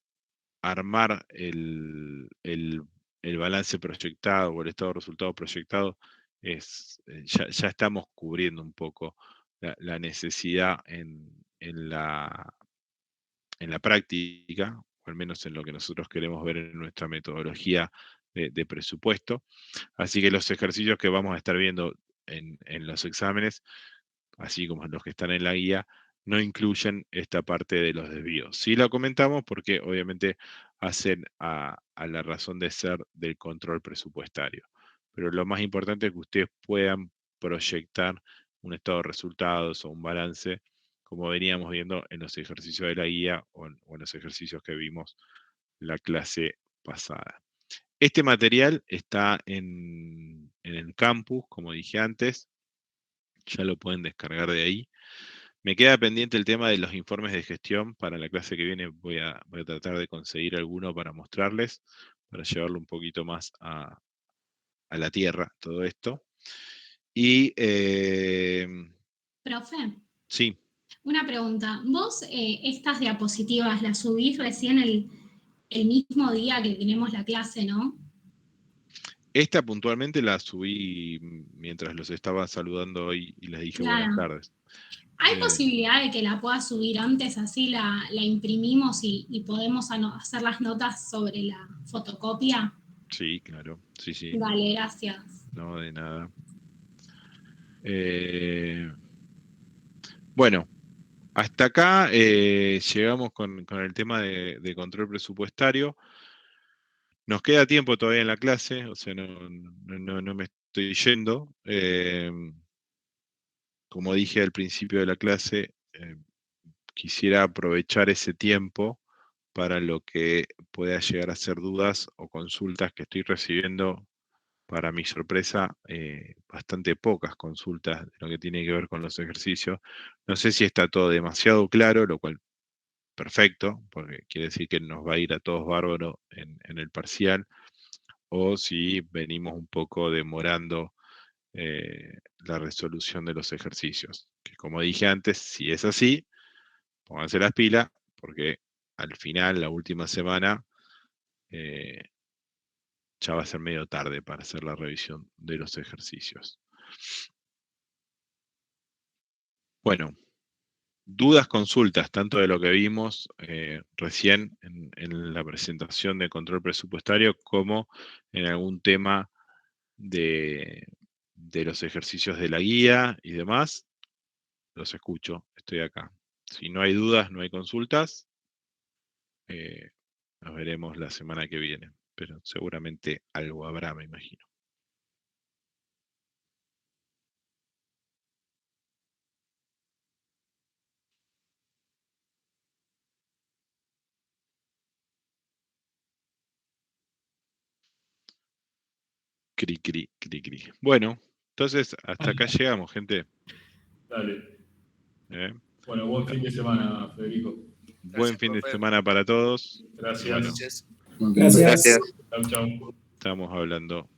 armar el balance proyectado o el estado de resultado proyectado ya estamos cubriendo un poco la necesidad en la práctica, o al menos en lo que nosotros queremos ver en nuestra metodología de presupuesto. Así que los ejercicios que vamos a estar viendo en los exámenes, así como los que están en la guía, no incluyen esta parte de los desvíos. Sí la comentamos porque obviamente hacen a la razón de ser del control presupuestario. Pero lo más importante es que ustedes puedan proyectar un estado de resultados o un balance, como veníamos viendo en los ejercicios de la guía o en los ejercicios que vimos la clase pasada. Este material está en el campus, como dije antes, ya lo pueden descargar de ahí. Me queda pendiente el tema de los informes de gestión. Para la clase que viene voy a tratar de conseguir alguno para mostrarles, para llevarlo un poquito más a la tierra, todo esto. Y Profe, sí, una pregunta. ¿Vos estas diapositivas las subís recién el mismo día que tenemos la clase, no? esta puntualmente la subí mientras los estaba saludando hoy y les dije buenas Claro. tardes. ¿Hay posibilidad de que la pueda subir antes, así la imprimimos y podemos hacer las notas sobre la fotocopia? Sí, claro, sí, sí, Vale, gracias. no de nada. Bueno, hasta acá llegamos con el tema de control presupuestario. Nos queda tiempo todavía en la clase, o sea, no me estoy yendo. Como dije al principio de la clase, quisiera aprovechar ese tiempo para lo que pueda llegar a ser dudas o consultas que estoy recibiendo. Para mi sorpresa, bastante pocas consultas de lo que tiene que ver con los ejercicios. No sé si está todo demasiado claro, lo cual perfecto, porque quiere decir que nos va a ir a todos bárbaro en el parcial, o si venimos un poco demorando la resolución de los ejercicios. Que como dije antes, si es así, pónganse las pilas, porque al final, la última semana, ya va a ser medio tarde para hacer la revisión de los ejercicios. Bueno, dudas, consultas, tanto de lo que vimos recién en la presentación de control presupuestario, como en algún tema de los ejercicios de la guía y demás. Los escucho, estoy acá. Si no hay dudas, no hay consultas, nos veremos la semana que viene, pero seguramente algo habrá, me imagino. Cri, cri, cri, cri. Bueno, entonces hasta acá llegamos, gente. Dale. Bueno, buen fin de semana, Federico. Buen fin de semana para todos. Gracias. Bueno, Gracias. Chau, chau. estamos hablando.